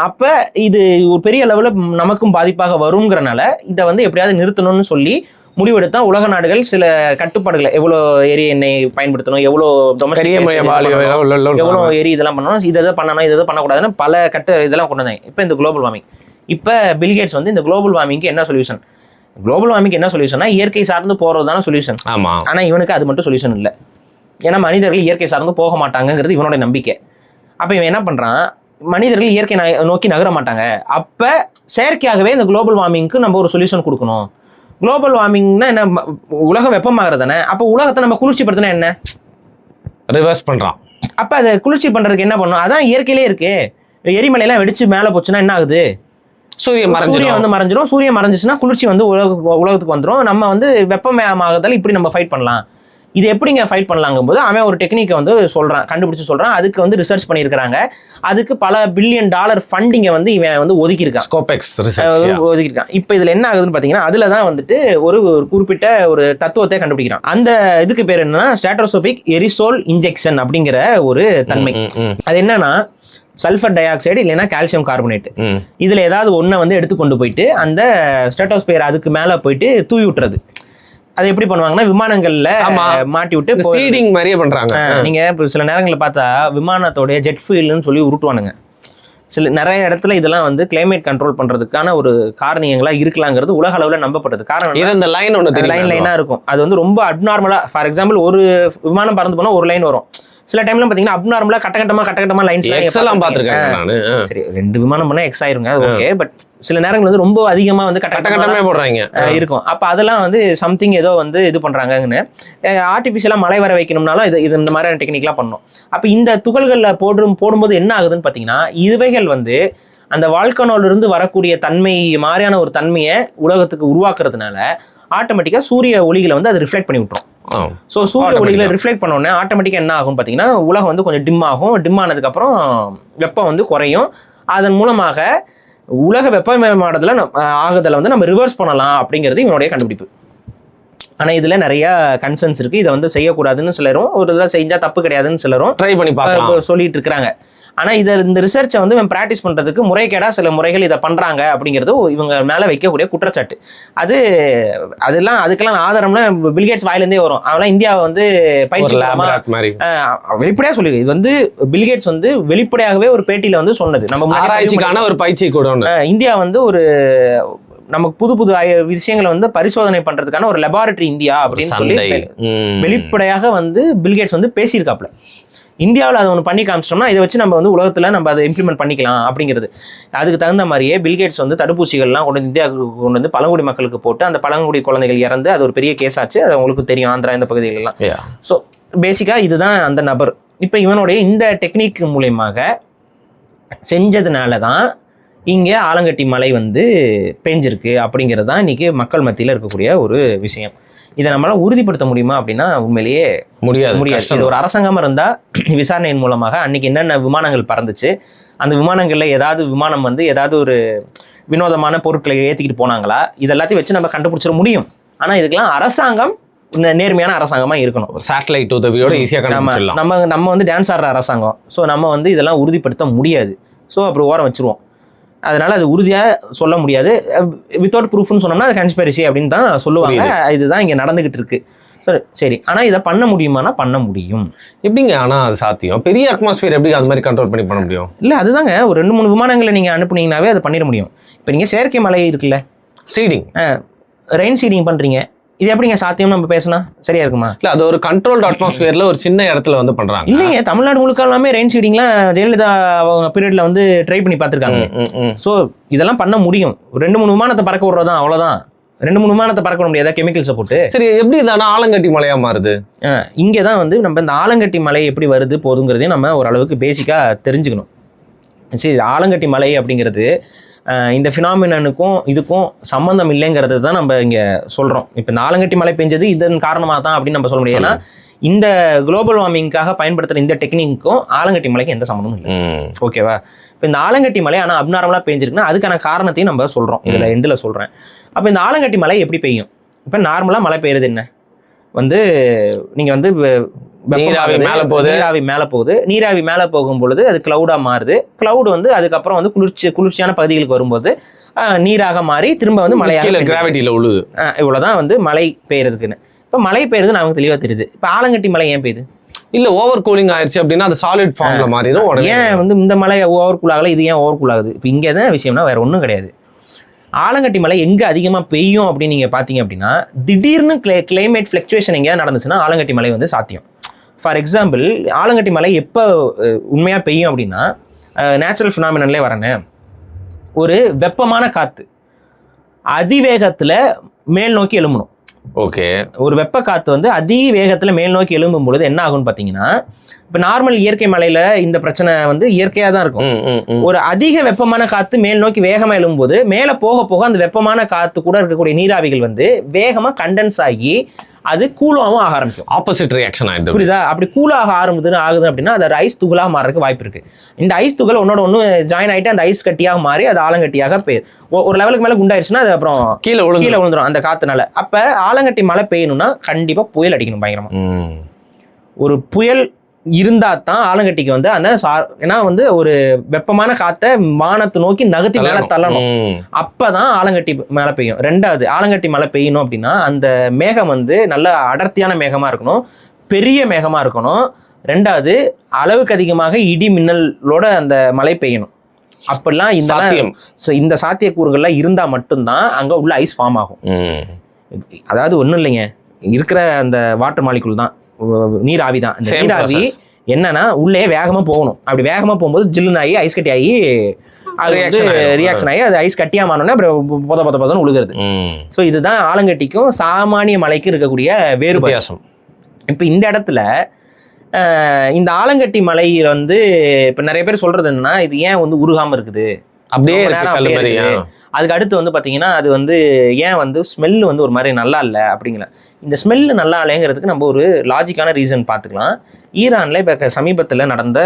அப்ப இது ஒரு பெரிய அளவுல நமக்கும் பாதிப்பாக வருங்கிறனால இதை வந்து எப்படியாவது நிறுத்தணும்னு சொல்லி முடிவெடுத்தா உலக நாடுகள் சில கட்டுப்பாடுகளை, எவ்வளவு எரி எண்ணெய் பயன்படுத்தணும், எவ்வளவு எரி இதெல்லாம் பண்ணணும், இதை பண்ணணும், இதை பண்ணக்கூடாதுன்னு பல இதெல்லாம் கொண்டு வந்தாங்க. இப்ப இந்த குளோபல் வார்மிங், இப்ப பில்கேட்ஸ் வந்து இந்த குளோபல் வார்மிங்க்கு என்ன சொல்யூஷன், குளோபல் வார்மிங் என்ன சொல்யூஷன்னா இயற்கை சார்ந்து போறதுதான சொல்யூஷன். ஆனா இவனுக்கு அது மட்டும் சொல்யூஷன் இல்லை. ஏன்னா மனிதர்கள் இயற்கை சார்ந்து போக மாட்டாங்கிறது இவனோட நம்பிக்கை. அப்ப இவன் என்ன பண்றான், மனிதர்கள் இயற்கை நோக்கி நகர மாட்டாங்க, அப்ப செயற்கையாகவே இந்த குளோபல் வார்மிங்க்கு நம்ம ஒரு சொல்யூஷன் கொடுக்கணும். குளோபல் வார்மிங்னா என்ன, உலகம் வெப்பமாகிறது தானே. அப்போ உலகத்தை நம்ம குளிர்ச்சிப்படுத்தினா என்ன, ரிவர்ஸ் பண்றான். அப்ப அதை குளிர்ச்சி பண்றதுக்கு என்ன பண்ணணும், அதான் இயற்கையிலே இருக்கு. எரிமலையெல்லாம் வெடிச்சு மேலே போச்சுன்னா என்ன ஆகுது, சூரியன் வந்து மறைஞ்சிடும். சூரியன் மறைஞ்சிச்சுன்னா குளிர்ச்சி வந்து உலகத்துக்கு வந்துடும். நம்ம வந்து வெப்பமயமாகதால் இப்படி நம்ம ஃபைட் பண்ணலாம். இது எப்படிங்க ஃபைட் பண்ணலாங்கும் போது அவன் ஒரு டெக்னிக்கை வந்து கண்டுபிடிச்சு சொல்றான். அதுக்கு வந்து ரிசர்ச் பண்ணியிருக்கிறாங்க. அதுக்கு பல பில்லியன் டாலர் ஃபண்டிங்கை வந்து இவன் வந்து ஒதுக்கியிருக்கான். இப்போ இதுல என்ன ஆகுதுன்னு பாத்தீங்கன்னா அதுல தான் வந்துட்டு ஒரு குறிப்பிட்ட ஒரு தத்துவத்தை கண்டுபிடிக்கிறான். அந்த இதுக்கு பேர் என்னன்னா ஸ்ட்ராட்டோஸ்பியரிக் எரிசோல் இன்ஜெக்ஷன் அப்படிங்கிற ஒரு தன்மை. அது என்னன்னா சல்ஃபர் டை ஆக்சைடு இல்லைன்னா கால்சியம் கார்பனேட், இதுல ஏதாவது ஒன்றை வந்து எடுத்து கொண்டு போயிட்டு அந்த ஸ்ட்ராட்டோஸ்பியர் அதுக்கு மேல போயிட்டு தூவி விட்டுறது. அது எப்படி பண்ணுவாங்கன்னா விமானங்கள்ல மாட்டி விட்டு சீடிங் மாதிரியே பண்றாங்க. நீங்க சில நேரங்களில் பார்த்தா விமானத்தோடைய ஜெட் ஃபியூல்னு சொல்லி உருட்டுவானுங்க. நிறைய இடத்துல இதெல்லாம் வந்து கிளைமேட் கண்ட்ரோல் பண்றதுக்கான ஒரு காரணியங்களா இருக்கலாங்கிறது உலக அளவுல நம்பப்பட்டது. காரணம் இந்த லைனா இருக்கும். அது வந்து ரொம்ப அப்நார்மலா, ஃபார் எக்ஸாம்பிள் ஒரு விமானம் பறந்து போனா ஒரு லைன் வரும். சில டைம்ல பாத்தீங்கன்னா அப்நார்மலா கட்டகட்டமா லைன்ஸ் எல்லாம் பாத்துருக்கேன் நானு. சரி, 2 விமானம் பண்ணா எக்ஸ் ஆயிருங்க, ஓகே. பட் சில நேரங்கள் வந்து ரொம்ப அதிகமா வந்து கட்டகட்டமே போடுறாங்க இருக்கும். அப்ப அதெல்லாம் வந்து சம்திங் ஏதோ வந்து இது பண்றாங்கன்னு ஆர்டிபிஷியலா மழை வர வைக்கணும்னாலும் இது இந்த மாதிரியான டெக்னிக்லாம் பண்ணணும். அப்ப இந்த துகள்கள்ல போடும்போது என்ன ஆகுதுன்னு பாத்தீங்கன்னா இவைகள் வந்து அந்த வால்கனோல இருந்து வரக்கூடிய தன்மை மாதிரியான ஒரு தன்மையை உலகத்துக்கு உருவாக்குறதுனால ஆட்டோமேட்டிக்கா சூரிய ஒளிகளை வந்து அது ரிஃப்ளெக்ட் பண்ணி விட்டுரும். ஸோ சூரிய ஒளிகளை ரிஃப்ளெக்ட் பண்ணோடனே ஆட்டோமேட்டிக்காக என்ன ஆகும் பார்த்தீங்கன்னா உலகம் வந்து கொஞ்சம் டிம் ஆகும். டிம் ஆனதுக்கப்புறம் வெப்பம் வந்து குறையும். அதன் மூலமாக உலக வெப்பமயமானதுல ஆகுதலை வந்து நம்ம ரிவர்ஸ் பண்ணலாம் அப்படிங்கிறது இவனுடைய கண்டுபிடிப்பு. ஆனால் இதில் நிறைய கன்சர்ன்ஸ் இருக்குது. இதை வந்து செய்யக்கூடாதுன்னு சிலரும், ஒரு இதில் செஞ்சால் தப்பு கிடையாதுன்னு சிலரும் ட்ரை பண்ணி பார்க்கலாம் சொல்லிட்டு இருக்கிறாங்க. ஆனால் இந்த ரிசர்ச்சை வந்து இவன் ப்ராக்டிஸ் பண்ணுறதுக்கு முறைகேடாக சில முறைகள் இதை பண்ணுறாங்க அப்படிங்கிறது இவங்க மேலே வைக்கக்கூடிய குற்றச்சாட்டு. அதுக்கெல்லாம் ஆதாரம்னா பில்கேட்ஸ் வாயிலேருந்தே வரும். அவெல்லாம் இந்தியாவை வந்து பயிற்சி வெளிப்படையாக சொல்லிடு. இது வந்து பில்கேட்ஸ் வந்து வெளிப்படையாகவே ஒரு பேட்டியில் வந்து சொன்னது. நம்ம ஆராய்ச்சிக்கான ஒரு பயிற்சி கூட இந்தியா வந்து ஒரு நமக்கு புது புது விஷயங்களை வந்து பரிசோதனை பண்றதுக்கான ஒரு லெபார்டரி இந்தியா அப்படின்னு சொல்லி வெளிப்படையாக வந்து பில்கேட்ஸ் வந்து பேசியிருக்காப்ல. இந்தியாவில் அதை ஒன்று பண்ணி காமிச்சிட்டோம்னா இதை வச்சு நம்ம வந்து உலகத்தில் நம்ம அதை இம்ப்ளிமெண்ட் பண்ணிக்கலாம் அப்படிங்கிறது. அதுக்கு தகுந்த மாதிரியே பில்கேட்ஸ் வந்து தடுப்பூசிகள்லாம் கொண்டு வந்து இந்தியாவுக்கு கொண்டு வந்து பழங்குடி மக்களுக்கு போட்டு அந்த பழங்குடி குழந்தைகள் இறந்து அது ஒரு பெரிய கேஸ் ஆச்சு. அது உங்களுக்கு தெரியும், ஆந்திரா இந்த பகுதிகளெல்லாம். ஸோ பேசிக்காக இதுதான் அந்த நபர். இப்போ இவனுடைய இந்த டெக்னிக் மூலயமாக செஞ்சதுனால தான் இங்கே ஆலங்கட்டி மழை வந்து பெஞ்சிருக்கு அப்படிங்கிறது தான் இன்றைக்கி மக்கள் மத்தியில் இருக்கக்கூடிய ஒரு விஷயம். இதை நம்மளால உறுதிப்படுத்த முடியுமா அப்படின்னா உண்மையிலேயே முடியாது. இது ஒரு அரசாங்கமா இருந்தா விசாரணையின் மூலமாக அன்னைக்கு என்னென்ன விமானங்கள் பறந்துச்சு, அந்த விமானங்கள்ல ஏதாவது விமானம் வந்து ஏதாவது ஒரு வினோதமான பொருட்களை ஏற்றிக்கிட்டு போனாங்களா, இதெல்லாத்தையும் வச்சு நம்ம கண்டுபிடிச்சிட முடியும். ஆனா இதுக்கெல்லாம் அரசாங்கம் நேர்மையான அரசாங்கமா இருக்கணும். சேட்டலைட் உதவியோட ஈஸியாக கண்டுபிடிச்சிடலாம். நம்ம வந்து டான்ஸ் ஆடுற அரசாங்கம். ஸோ நம்ம வந்து இதெல்லாம் உறுதிப்படுத்த முடியாது. ஸோ அப்படி ஓரம் வச்சிருவோம். அதனால அது உறுதியாக சொல்ல முடியாது. வித்தவுட் ப்ரூஃப்னு சொன்னோம்னா அது கன்ஸ்பைரசி அப்படின்னு தான் சொல்லுவாங்க. இதுதான் இங்கே நடந்துகிட்டு இருக்கு. சரி, ஆனால் இதை பண்ண முடியுமானா பண்ண முடியும். எப்படிங்க? ஆனால் அது சாத்தியம். பெரிய அட்மாஸ்பியர் எப்படி அது மாதிரி கண்ட்ரோல் பண்ண முடியும்? இல்லை, அதுதாங்க ஒரு 2-3 விமானங்களை நீங்கள் அனுப்புனீங்கன்னாவே அதை பண்ணிட முடியும். இப்போ நீங்கள் செயற்கை மலை இருக்குல்ல, சீடிங், ரெயின் சீடிங் பண்ணுறீங்க, இது எப்படிங்க சாத்தியம் நம்ம பேசினா சரியா இருக்குமா? இல்லை, அது ஒரு கண்ட்ரோல்டு அட்மாஸ்பியர்ல ஒரு சின்ன இடத்துல வந்து பண்றாங்க. இல்லைங்க, தமிழ்நாடு முழுக்க எல்லாமே ரெயின் சீடிங்லாம் ஜெயலலிதா அவங்க பீரியட்ல வந்து ட்ரை பண்ணி பார்த்துருக்காங்க. ஸோ இதெல்லாம் பண்ண முடியும். 2-3 விமானத்தை பறக்க விடுறதான், அவ்வளோதான். 2-3 விமானத்தை பறக்க விட முடியாதா கெமிக்கல்ஸை போட்டு? சரி, எப்படி இதானா ஆலங்கட்டி மலையா மாறுது? இங்கே தான் வந்து நம்ம இந்த ஆலங்கட்டி மலை எப்படி வருது போதுங்கிறதையும் நம்ம ஓரளவுக்கு பேசிக்காக தெரிஞ்சுக்கணும். சரி, ஆலங்கட்டி மலை அப்படிங்கிறது இந்த ஃபினாமினனுக்கும் இதுக்கும் சம்மந்தம் இல்லைங்கிறது தான் நம்ம இங்கே சொல்கிறோம். இப்போ இந்த ஆலங்கட்டி மழை பெஞ்சது இதன் காரணமாக தான் அப்படின்னு நம்ம சொல்ல முடியாது. ஏன்னா இந்த குளோபல் வார்மிங்காக பயன்படுத்துகிற இந்த டெக்னிக்கும் ஆலங்கட்டி மலைக்கு எந்த சம்மந்தமும் இல்லை. ஓகேவா? இப்போ இந்த ஆலங்கட்டி மலை ஆனால் அப்நார்மலாக பெஞ்சிருக்குன்னா அதுக்கான காரணத்தையும் நம்ம சொல்கிறோம். இதில் எண்டில் சொல்கிறேன். அப்போ இந்த ஆலங்கட்டி மலை எப்படி பெய்யும்? இப்போ நார்மலாக மழை பெய்யுறது என்ன வந்து நீங்கள் வந்து நீராவி மேலே போகுது. நீராவி மேலே போகும் பொழுது அது கிளவுடாக மாறுது. கிளவுட் வந்து அதுக்கப்புறம் வந்து குளிர்ச்சியான பகுதிகளுக்கு வரும்போது நீராக மாறி திரும்ப வந்து மழையாக கிராவிட்டியில் உழுது. இவ்வளோதான் வந்து மழை பெய்யறதுக்குன்னு. இப்போ மழை பெய்யுறது நமக்கு தெளிவாக தெரியுது. இப்போ ஆலங்கட்டி மலை ஏன் பெய்யுது? இல்லை, ஓவர் கூலிங் ஆயிடுச்சு அப்படின்னா அது சாலிட் ஃபார்ம்ல மாறிடும். ஏன் வந்து இந்த மலை ஓவர் கூல் ஆகலை, இது ஏன் ஓவர் கூல் ஆகுது? இப்போ இங்கே தான் விஷயம்னா வேற ஒன்றும் கிடையாது. ஆலங்கட்டி மலை எங்கே அதிகமாக பெய்யும் அப்படின்னு நீங்கள் பார்த்தீங்க அப்படின்னா, திடீர்னு கிளைமேட் ஃப்ளக்சுவேஷன் எங்கேயாவது நடந்துச்சுன்னா ஆலங்கட்டி மலை வந்து சாத்தியம். ஃபார் எக்ஸாம்பிள், ஆலங்கட்டி மலை எப்போ உண்மையாக பெய்யும் அப்படின்னா, நேச்சுரல் ஃபினாமினன்லேயே வரேன்னு, ஒரு வெப்பமான காற்று அதிவேகத்தில் மேல் நோக்கி எழும்பணும். ஓகே, ஒரு வெப்ப காற்று வந்து அதிவேகத்தில் மேல் நோக்கி எழும்பும் பொழுது என்ன ஆகும்னு பார்த்தீங்கன்னா, இப்போ நார்மல் இயற்கை மலையில் இந்த பிரச்சனை வந்து இயற்கையாக தான் இருக்கும். ஒரு அதிக வெப்பமான காற்று மேல் நோக்கி வேகமாக எழும்பும்போது மேலே போக போக அந்த வெப்பமான காற்று கூட இருக்கக்கூடிய நீராவிகள் வந்து வேகமாக கண்டென்ஸ் ஆகி அது கூலாகவும் ஆக ஆரம்பிக்கும். ஆப்போசிட் ரியாக்ஷன் ஆகிடும். புரியுதா? அப்படி கூலாக ஆகுது அப்படின்னா அது ஐஸ் துகளாக மாறதுக்கு வாய்ப்பு இருக்கு. இந்த ஐஸ் துகள் ஒன்னோட ஒன்று ஜாயின் ஆகிட்டு அந்த ஐஸ் கட்டியாக மாறி அது ஆலங்கட்டியாக ஒரு லெவலுக்கு மேலே குண்டாயிடுச்சுன்னா அது அப்புறம் கீழே விழுந்துடும் அந்த காத்துனால. அப்போ ஆலங்கட்டி மழை பெய்யணும்னா கண்டிப்பாக புயல் அடிக்கணும் பயங்கரமா. ஒரு புயல் இருந்தா தான் ஆலங்கட்டிக்கு வந்து அந்த ஏன்னா வந்து ஒரு வெப்பமான காத்தை வானத்தை நோக்கி நகர்த்தி மேலே தள்ளணும். அப்பதான் ஆலங்கட்டி மழை பெய்யும். ரெண்டாவது, ஆலங்கட்டி மழை பெய்யணும் அப்படின்னா அந்த மேகம் வந்து நல்ல அடர்த்தியான மேகமா இருக்கணும், பெரிய மேகமா இருக்கணும். ரெண்டாவது, அளவுக்கு அதிகமாக இடி மின்னலோட அந்த மழை பெய்யணும். அப்படிலாம் இந்த சாத்தியக்கூறுகள்லாம் இருந்தா மட்டும்தான் அங்க உள்ள ஐஸ் ஃபார்ம் ஆகும். அதாவது ஒன்றும் இல்லைங்க, இருக்கிற அந்த வாட்டர் மாலிகுல் தான், நீராவி தான். இந்த நீராவி என்னன்னா உள்ளே வேகமா போகணும். அப்படி வேகமா போகும்போது ஜில்லுன்னு ஆகி ஐஸ் கட்டி ஆகி அது ரியாக்ஷன் ஆகி அது ஐஸ் கட்டியா மாறணும்னா அப்புறம் பொதன்னு உழுகிறது. ஸோ இதுதான் ஆலங்கட்டிக்கும் சாமானிய மலைக்கும் இருக்கக்கூடிய வேறுபாடு. இப்போ இந்த இடத்துல இந்த ஆலங்கட்டி மலை வந்து இப்போ நிறைய பேர் சொல்றது என்னன்னா, இது ஏன் வந்து உருகாம இருக்குது, அப்படியே அதுக்கு அடுத்து வந்து பார்த்தீங்கன்னா அது வந்து ஏன் வந்து ஸ்மெல்லு வந்து ஒரு மாதிரி நல்லா இல்லை அப்படிங்கிற. இந்த ஸ்மெல்லு நல்லா இல்லைங்கிறதுக்கு நம்ம ஒரு லாஜிக்கான ரீசன் பார்த்துக்கலாம். ஈரானில் இப்போ சமீபத்தில் நடந்த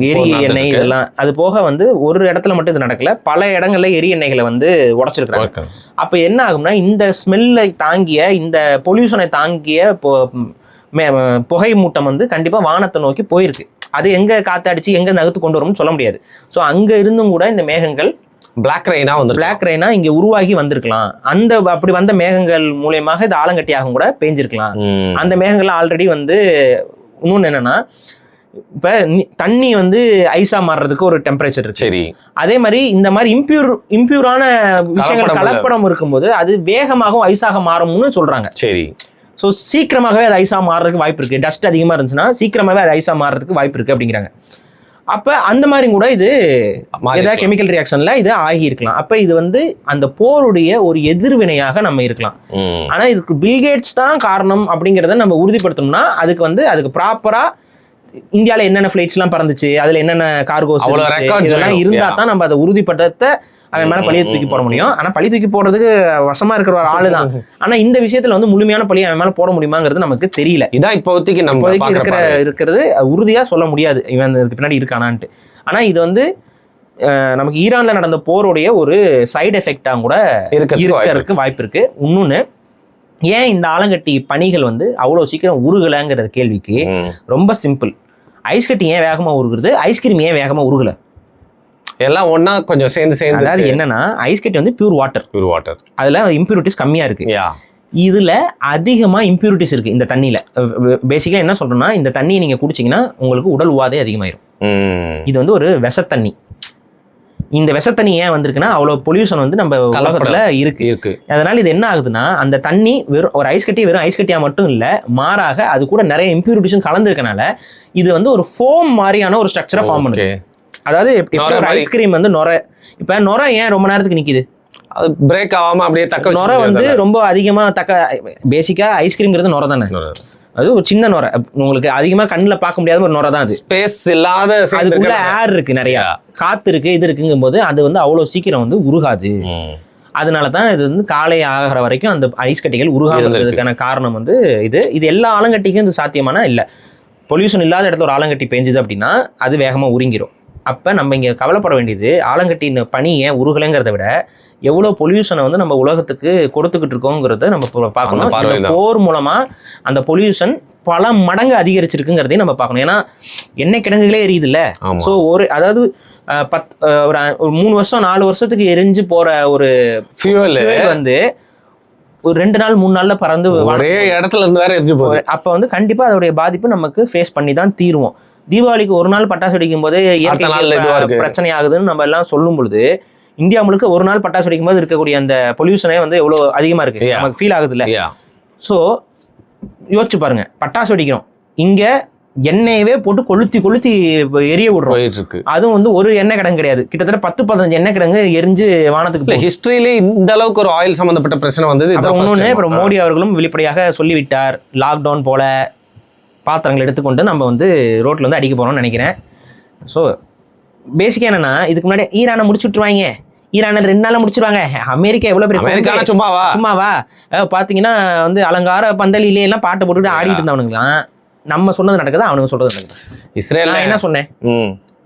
எரி எண்ணெய் இதெல்லாம் அது போக வந்து ஒரு இடத்துல மட்டும் இது நடக்கல, பல இடங்கள்ல எரி எண்ணெய்களை வந்து உடைச்சிருக்கிறாங்க. அப்போ என்ன ஆகும்னா, இந்த ஸ்மெல்லை தாங்கிய இந்த பொல்யூஷனை தாங்கிய புகை மூட்டம் வந்து கண்டிப்பாக வானத்தை நோக்கி போயிருக்கு. அது எங்கே காற்றடிச்சு எங்கே நகர்த்து கொண்டு வரும்னு சொல்ல முடியாது. ஸோ அங்கே இருந்தும் கூட இந்த மேகங்கள் பிளாக் ரெயினா இங்கே உருவாகி வந்திருக்கலாம். அப்படி வந்த மேகங்கள் மூலியமாக இது ஆலங்கட்டியாகவும் கூட பேஞ்சிருக்கலாம். அந்த மேகங்கள் ஆல்ரெடி வந்து இன்னொன்று என்னன்னா, இப்போ தண்ணி வந்து ஐஸா மாறுறதுக்கு ஒரு டெம்பரேச்சர் இருக்கு. சரி, அதே மாதிரி இந்த மாதிரி இம்பியூரான விஷயங்கள் கலப்படம் இருக்கும்போது அது வேகமாகவும் ஐஸாக மாறும்னு சொல்றாங்க. சரி, ஸோ சீக்கிரமாகவே அது ஐஸாக மாறுறதுக்கு வாய்ப்பு இருக்குது. டஸ்ட் அதிகமாக இருந்துச்சுன்னா சீக்கிரமாகவே அது ஐஸாக மாறுறதுக்கு வாய்ப்பு இருக்குது அப்படிங்கிறாங்க. அப்போ அந்த மாதிரி கூட இது ஏதாவது கெமிக்கல் ரியாக்ஷனில் இது ஆகியிருக்கலாம். அப்போ இது வந்து அந்த போருடைய ஒரு எதிர்வினையாக நம்ம இருக்கலாம். ஆனால் இதுக்கு பில்கேட்ஸ் தான் காரணம் அப்படிங்கிறத நம்ம உறுதிப்படுத்தணும்னா அதுக்கு ப்ராப்பராக இந்தியாவில் என்னென்ன ஃப்ளைட்ஸ்லாம் பறந்துச்சு, அதில் என்னென்ன கார்கோஸ் இதெல்லாம் இருந்தால் தான் நம்ம அதை உறுதிப்படுத்த அவன் மேல பழியை தூக்கி போட முடியும். ஆனா பழி தூக்கி போடுறதுக்கு வசமா இருக்கிற ஒரு ஆளு தான். ஆனா இந்த விஷயத்துல வந்து முழுமையான பழியை அவன் மேல போட முடியுமாங்கிறது நமக்கு தெரியல. இதான் இப்போதைக்கு இருக்கிறது உறுதியா சொல்ல முடியாது இவன் இதுக்கு பின்னாடி இருக்கானான்ட்டு. ஆனா இது வந்து நமக்கு ஈரான்ல நடந்த போருடைய ஒரு சைடு எஃபெக்டா கூட இருக்கிறதுக்கு வாய்ப்பு இருக்கு. இன்னொன்னு, ஏன் இந்த ஆலங்கட்டி பனிகள் வந்து அவ்வளவு சீக்கிரம் உருகலைங்கிற கேள்விக்கு ரொம்ப சிம்பிள். ஐஸ் கட்டி ஏன் வேகமா உருகுறது, ஐஸ்கிரீம் ஏன் வேகமா உருகல, எல்லாம் ஒன்னா கொஞ்சம் சேர்ந்து. அதாவது என்னன்னா, ஐஸ் கட்டி வந்து பியூர் வாட்டர், அதுல இம்பியூரிட்டிஸ் கம்மியா இருக்கு. இதுல அதிகமா இம்பியூரிட்டிஸ் இருக்கு இந்த தண்ணியில. பேசிக்கா என்ன சொல்றேன்னா, இந்த தண்ணியை நீங்க குடிச்சீங்கன்னா உங்களுக்கு உடல் உபாதை அதிகமாயிரும். இது வந்து ஒரு விஷத்தண்ணி. இந்த விஷத்தண்ணி ஏன் வந்திருக்குன்னா, அவ்வளவு பொல்யூஷன் வந்து நம்ம உலகத்துல இருக்கு. அதனால இது என்ன ஆகுதுன்னா, அந்த தண்ணி வெறும் ஒரு ஐஸ் கட்டி வெறும் ஐஸ் கட்டியா மட்டும் இல்ல, மாறாக அது கூட நிறைய இம்பியூரிட்டிஸும் கலந்துருக்கனால இது வந்து ஒரு ஃபோம் மாதிரியான ஒரு ஸ்ட்ரக்சரை ஃபார்ம் பண்ணுது. அதாவது ஒரு ஐஸ்கிரீம் வந்து நுரை ஏன் ரொம்ப நேரத்துக்கு நிக்குது, அது பிரேக் ஆகாம அப்படியே நுரை வந்து ரொம்ப அதிகமா பேசிக்கா ஐஸ்கிரீம்ங்கிறது நுரை தானே, அது ஒரு சின்ன நுரை, உங்களுக்கு அதிகமா கண்ணுல பார்க்க முடியாத ஒரு நுரை தான். அது ஸ்பேஸ் இல்லாத, அதுக்குள்ள ஏர் இருக்கு, நிறைய காத்து இருக்கு, இது இருக்குங்கும் போது அது வந்து அவ்வளவு சீக்கிரம் வந்து உருகாது. அதனாலதான் இது வந்து காலை ஆகிற வரைக்கும் அந்த ஐஸ் கட்டிகள் உருகாதுக்கான காரணம் வந்து இது எல்லா ஆலங்கட்டிக்கும் இது சாத்தியமான இல்ல. பொல்யூஷன் இல்லாத இடத்துல ஒரு ஆலங்கட்டி பெஞ்சுது அப்படின்னா அது வேகமா உருங்கிரும். அப்போ நம்ம இங்கே கவலைப்பட வேண்டியது ஆலங்கட்டின் பனி ஏன் உருகலைங்கிறத விட எவ்வளோ பொல்யூஷனை வந்து நம்ம உலகத்துக்கு கொடுத்துக்கிட்டு இருக்கோங்கிறத நம்ம பார்க்கணும். இந்த போர் மூலமாக அந்த பொல்யூஷன் பல மடங்கு அதிகரிச்சிருக்குங்கிறதையும் நம்ம பார்க்கணும். ஏன்னா எண்ணெய் கிடங்குகளே எரியுது இல்லை. ஸோ அதாவது ஒரு 3 வருஷம் 4 வருஷத்துக்கு எரிஞ்சு போகிற ஒரு ஃபியூவல் வந்து ஒரு 2 நாள் 3 நாள்ல பறந்து ஒரே இடத்துல இருந்து வேற எரிஞ்சு போகுது. அப்போ வந்து கண்டிப்பாக அதோடைய பாதிப்பு நமக்கு ஃபேஸ் பண்ணி தான் தீருவோம். தீபாவளிக்கு ஒரு நாள் பட்டாசு வெடிக்கும் போது பிரச்சனை ஆகுதுன்னு நம்ம எல்லாம் சொல்லும் பொழுது, இந்தியா முழுக்க ஒரு நாள் பட்டாசு வெடிக்கும் போது இருக்கக்கூடிய அந்த பொல்யூஷனே வந்து எவ்வளவு அதிகமா இருக்கு நமக்கு ஃபீல் ஆகுது இல்ல. ஸோ யோசிச்சு பாருங்க, பட்டாசு வெடிக்கிறோம், இங்க எண்ணெயவே போட்டு கொளுத்தி எரிய விடுறோம். அதுவும் வந்து ஒரு எண்ணெய் கிடங்கு கிடையாது, கிட்டத்தட்ட 10-15 எண்ணெய் கிடங்கு எரிஞ்சு வானத்துக்கு. ஹிஸ்டரியிலே இந்த அளவுக்கு ஒரு ஆயில் சம்பந்தப்பட்ட பிரச்சனை வந்தது. அப்புறம் மோடி அவர்களும் வெளிப்படையாக சொல்லிவிட்டார், லாக்டவுன் போல பாத்திரங்கள் எடுத்துக்கொண்டு நம்ம வந்து ரோட்ல வந்து அடிக்க போறோம்னு நினைக்கிறேன். ஸோ பேசிக்கா என்னன்னா, இதுக்கு முன்னாடி ஈரானை முடிச்சு விட்டுருவாங்க, ஈரானை 2 நாள்ல முடிச்சிருவாங்க. அமெரிக்கா எவ்வளவு பெரிய சும்மாவா பாத்தீங்கன்னா வந்து அலங்கார பந்தலிலே எல்லாம் பாட்டு போட்டுட்டு ஆடிட்டு இருந்தவனுங்களாம். நம்ம சொன்னது நடக்குது, அவனுங்க சொல்றது நடக்குது. இஸ்ரேல் நான் என்ன சொன்னேன்,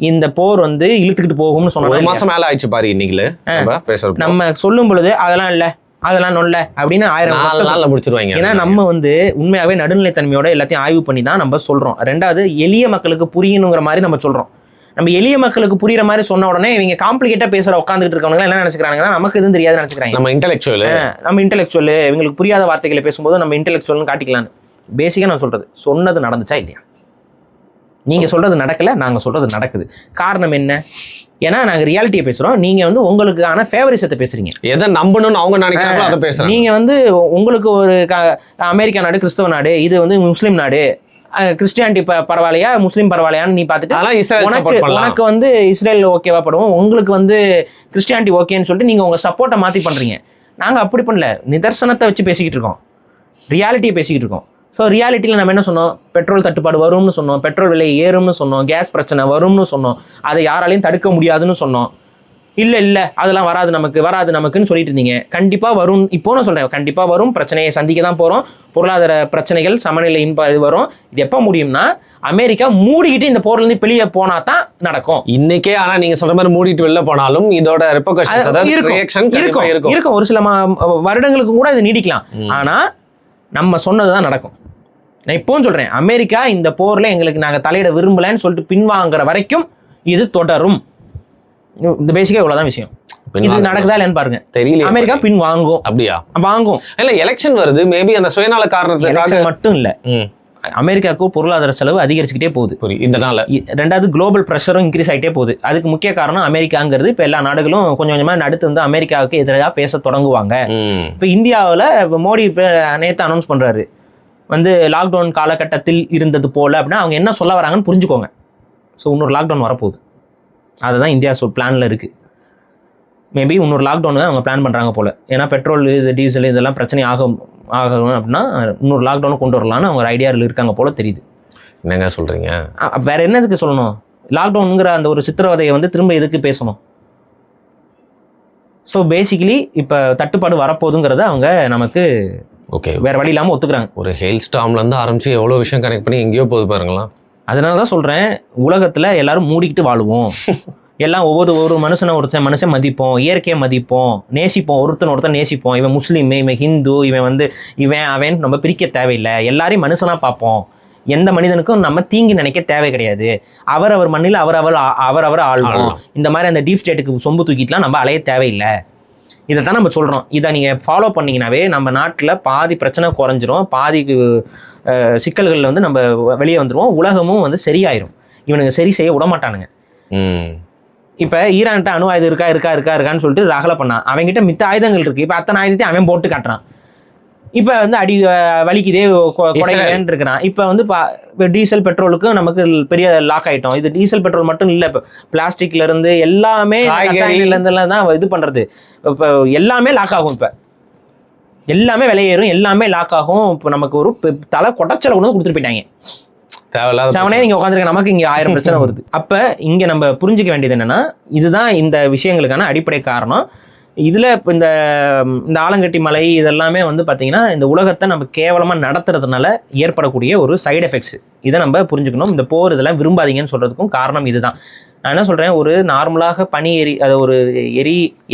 இந்த போர் வந்து இழுத்துக்கிட்டு போகும்னு சொன்ன 1 மாசம் மேல ஆயிடுச்சு பாரு. இன்னைக்கு நம்ம சொல்லும் பொழுது அதெல்லாம் இல்ல அதெல்லாம் நொல்ல அப்படின்னு 1000 நாள்ல முடிச்சிருவாங்க. ஏன்னா நம்ம வந்து உண்மையாவே நடுநிலைத்தன்மையோட எல்லாத்தையும் ஆய்வு பண்ணி தான் நம்ம சொல்றோம். 2வது எளிய மக்களுக்கு புரியணுங்கிற மாதிரி நம்ம சொல்றோம். நம்ம எளிய மக்களுக்கு புரியுற மாதிரி சொன்ன உடனே இவங்க காம்ப்ளிகேட்டா பேசுற உட்காந்துட்டு இருக்கவங்க என்ன நினைச்சுக்கிறாங்கன்னா, நமக்கு எதுவும் தெரியாது நினைச்சுக்கிறாங்க. நம்ம இன்டெலெக்சுவல் இவங்களுக்கு புரியாத வார்த்தைகளை பேசும்போது நம்ம இன்டெலெக்சுவல்னு காட்டிக்கலான்னு. பேசிக்கா நான் சொல்றது, சொன்னது நடந்துச்சா இல்லையா? நீங்க சொல்றது நடக்கல, நாங்க சொல்றது நடக்குது. காரணம் என்ன? ஏன்னா நாங்க ரியாலிட்டியை பேசுறோம், நீங்க வந்து உங்களுக்கான ஃபேவரிசத்தை பேசுறீங்க. எதை நம்பணும்னு அவங்க நினைக்கிறாங்களோ அதை பேசுறாங்க. நீங்க வந்து உங்களுக்கு ஒரு அமெரிக்கா நாடு கிறிஸ்தவ நாடு, இது வந்து முஸ்லீம் நாடு, கிறிஸ்டியானிட்டி பரவாயில்லையா முஸ்லீம் பரவாயில்லையான்னு நீ பார்த்துட்டு உனக்கு வந்து இஸ்ரேல் ஓகேவா படுவோம், உங்களுக்கு வந்து கிறிஸ்டியானிட்டி ஓகேன்னு சொல்லிட்டு நீங்க உங்க சப்போர்ட்டை மாத்தி பண்றீங்க. நாங்க அப்படி பண்ணல, நிதர்சனத்தை வச்சு பேசிக்கிட்டு இருக்கோம், ரியாலிட்டியை பேசிக்கிட்டு இருக்கோம். ஸோ ரியாலிட்டியில் நம்ம என்ன சொன்னோம், பெட்ரோல் தட்டுப்பாடு வரும்னு சொன்னோம், பெட்ரோல் விலை ஏறும்னு சொன்னோம், கேஸ் பிரச்சனை வரும்னு சொன்னோம், அதை யாராலையும் தடுக்க முடியாதுன்னு சொன்னோம். இல்லை அதெல்லாம் வராது நமக்குன்னு சொல்லிட்டு இருந்தீங்க. கண்டிப்பாக வரும். இப்போ நான் சொல்கிறேன், கண்டிப்பாக வரும், பிரச்சனையை சந்திக்க தான் போகிறோம், பொருளாதார பிரச்சனைகள் சமநிலையின் வரும். இது எப்போ முடியும்னா, அமெரிக்கா மூடிக்கிட்டு இந்த போர்லேருந்து வெளியே போனா தான் நடக்கும். இன்னைக்கே ஆனால் நீங்கள் சொல்கிற மாதிரி மூடிட்டு வெளில போனாலும் இதோட ரெபர்கஷன்ஸ் இருக்கும். ஒரு சில வருடங்களுக்கு கூட இது நீடிக்கலாம். ஆனால் நம்ம சொன்னது தான் நடக்கும். நான் இப்போவும் சொல்றேன், அமெரிக்கா இந்த போர்ல எங்களுக்கு நாங்க தலையிட விரும்பலன்னு சொல்லிட்டு பின்வாங்குற வரைக்கும் இது தொடரும். இந்த பேசிக்கா இவ்வளவுதான் விஷயம். இது நடக்குதா இல்லைன்னு பாருங்க, தெரியல. அமெரிக்கா பின் வாங்கும். அப்படியா? வாங்கும். இல்ல எலெக்ஷன் வருது, மேபி அந்த சுயநல காரணத்துக்காக மட்டும் இல்ல, அமெரிக்காவுக்கு பொருளாதார செலவு அதிகரிச்சுக்கிட்டே போகுது இந்த நாள். 2வது குளோபல் ப்ரெஷரும் இன்க்ரீஸ் ஆகிட்டே போகுது. அதுக்கு முக்கிய காரணம் அமெரிக்காங்கிறது. இப்போ எல்லா நாடுகளும் கொஞ்சம் கொஞ்சமாக அடுத்து வந்து அமெரிக்காவுக்கு எதிராக பேச தொடங்குவாங்க. இப்போ இந்தியாவில் மோடி இப்போ நேற்று அனௌன்ஸ் பண்ணுறாரு, வந்து லாக்டவுன் காலகட்டத்தில் இருந்தது போல் அப்படின்னா அவங்க என்ன சொல்ல வராங்கன்னு புரிஞ்சுக்கோங்க. ஸோ இன்னொரு லாக்டவுன் வரப்போகுது, அதுதான் இந்தியா பிளானில் இருக்குது. மேபி இன்னொரு லாக்டவுனு அவங்க பிளான் பண்ணுறாங்க போல். ஏன்னா பெட்ரோல் டீசல் இதெல்லாம் பிரச்சனை ஆகும் அப்படின்னா இன்னொரு லாக்டவுனை கொண்டு வரலான்னு அவங்க ஐடியாவில் இருக்காங்க போல தெரியுது. என்னங்க சொல்கிறீங்க? வேற என்னதுக்கு சொல்லணும்? லாக்டவுனுங்கிற அந்த ஒரு சித்திரவதையை வந்து திரும்ப எதுக்கு பேசணும்? ஸோ பேசிக்கலி இப்போ தட்டுப்பாடு வரப்போகுதுங்கிறத அவங்க நமக்கு ஓகே வேற வழி இல்லாமல் ஒத்துக்கிறாங்க. ஒரு ஹெயில் ஸ்டாம்லேருந்து ஆரம்பிச்சு எவ்வளோ விஷயம் கனெக்ட் பண்ணி எங்கேயோ போகுது பாருங்களா. அதனால தான் சொல்கிறேன், உலகத்தில் எல்லாரும் மூடிக்கிட்டு வாழுவோம். எல்லாம் ஒரு மனுஷன் மதிப்போம், இயற்கையை மதிப்போம், நேசிப்போம், ஒருத்தன் நேசிப்போம். இவன் முஸ்லீம், இவன் ஹிந்து, இவன் அவன் நம்ம பிரிக்க தேவையில்லை. எல்லாரையும் மனுஷனாக பார்ப்போம். எந்த மனிதனுக்கும் நம்ம தீங்கி நினைக்க தேவை கிடையாது. அவர் மண்ணில் அவர் ஆள்வோம். இந்த மாதிரி அந்த டீப் ஸ்டேட்டுக்கு சொம்பு தூக்கிட்டுலாம் நம்ம அலைய தேவையில்லை. இதை தான் நம்ம சொல்கிறோம். இதை நீங்கள் ஃபாலோ பண்ணிங்கனாவே நம்ம நாட்டில் பாதி பிரச்சனை குறைஞ்சிரும், பாதி சிக்கல்களில் வந்து நம்ம வெளியே வந்துடுவோம். உலகமும் வந்து சரியாயிரும். இவனுங்க சரி செய்ய விடமாட்டானுங்க. இப்போ ஈரான்கிட்ட அணு ஆயுதம் இருக்கான்னு சொல்லிட்டு ரகலை பண்ணான். அவங்ககிட்ட மித்த ஆயுதங்கள் இருக்குது. இப்போ அத்தனை ஆயுதத்தையும் அவன் போட்டு காட்டுறான். இப்போ வந்து அடி வலிக்குதே கொடையிலேன்னு இருக்கிறான். இப்போ வந்து இப்போ டீசல் பெட்ரோலுக்கும் நமக்கு பெரிய லாக் ஆகிட்டோம். இது டீசல் பெட்ரோல் மட்டும் இல்லை, இப்போ பிளாஸ்டிக்லேருந்து எல்லாமே இருந்தெல்லாம் தான் இது பண்ணுறது. இப்போ எல்லாமே லாக் ஆகும். இப்போ எல்லாமே விலையேறும், எல்லாமே லாக் ஆகும். இப்போ நமக்கு ஒரு தலை கொட்டச்சலை கொண்டு கொடுத்துட்டு போயிட்டாங்க. செவனே நீங்கள் உட்காந்துருக்க, நமக்கு இங்கே 1000 பிரச்சனை வருது. அப்போ இங்கே நம்ம புரிஞ்சிக்க வேண்டியது என்னென்னா, இதுதான் இந்த விஷயங்களுக்கான அடிப்படை காரணம். இதில் இப்போ இந்த ஆலங்கட்டி மலை இதெல்லாமே வந்து பார்த்திங்கன்னா இந்த உலகத்தை நம்ம கேவலமாக நடத்துறதுனால ஏற்படக்கூடிய ஒரு சைடு எஃபெக்ட்ஸ். இதை நம்ம புரிஞ்சுக்கணும். இந்த போர் இதெல்லாம் விரும்பாதீங்கன்னு சொல்கிறதுக்கும் காரணம் இதுதான். நான் என்ன சொல்கிறேன், ஒரு நார்மலாக அதை ஒரு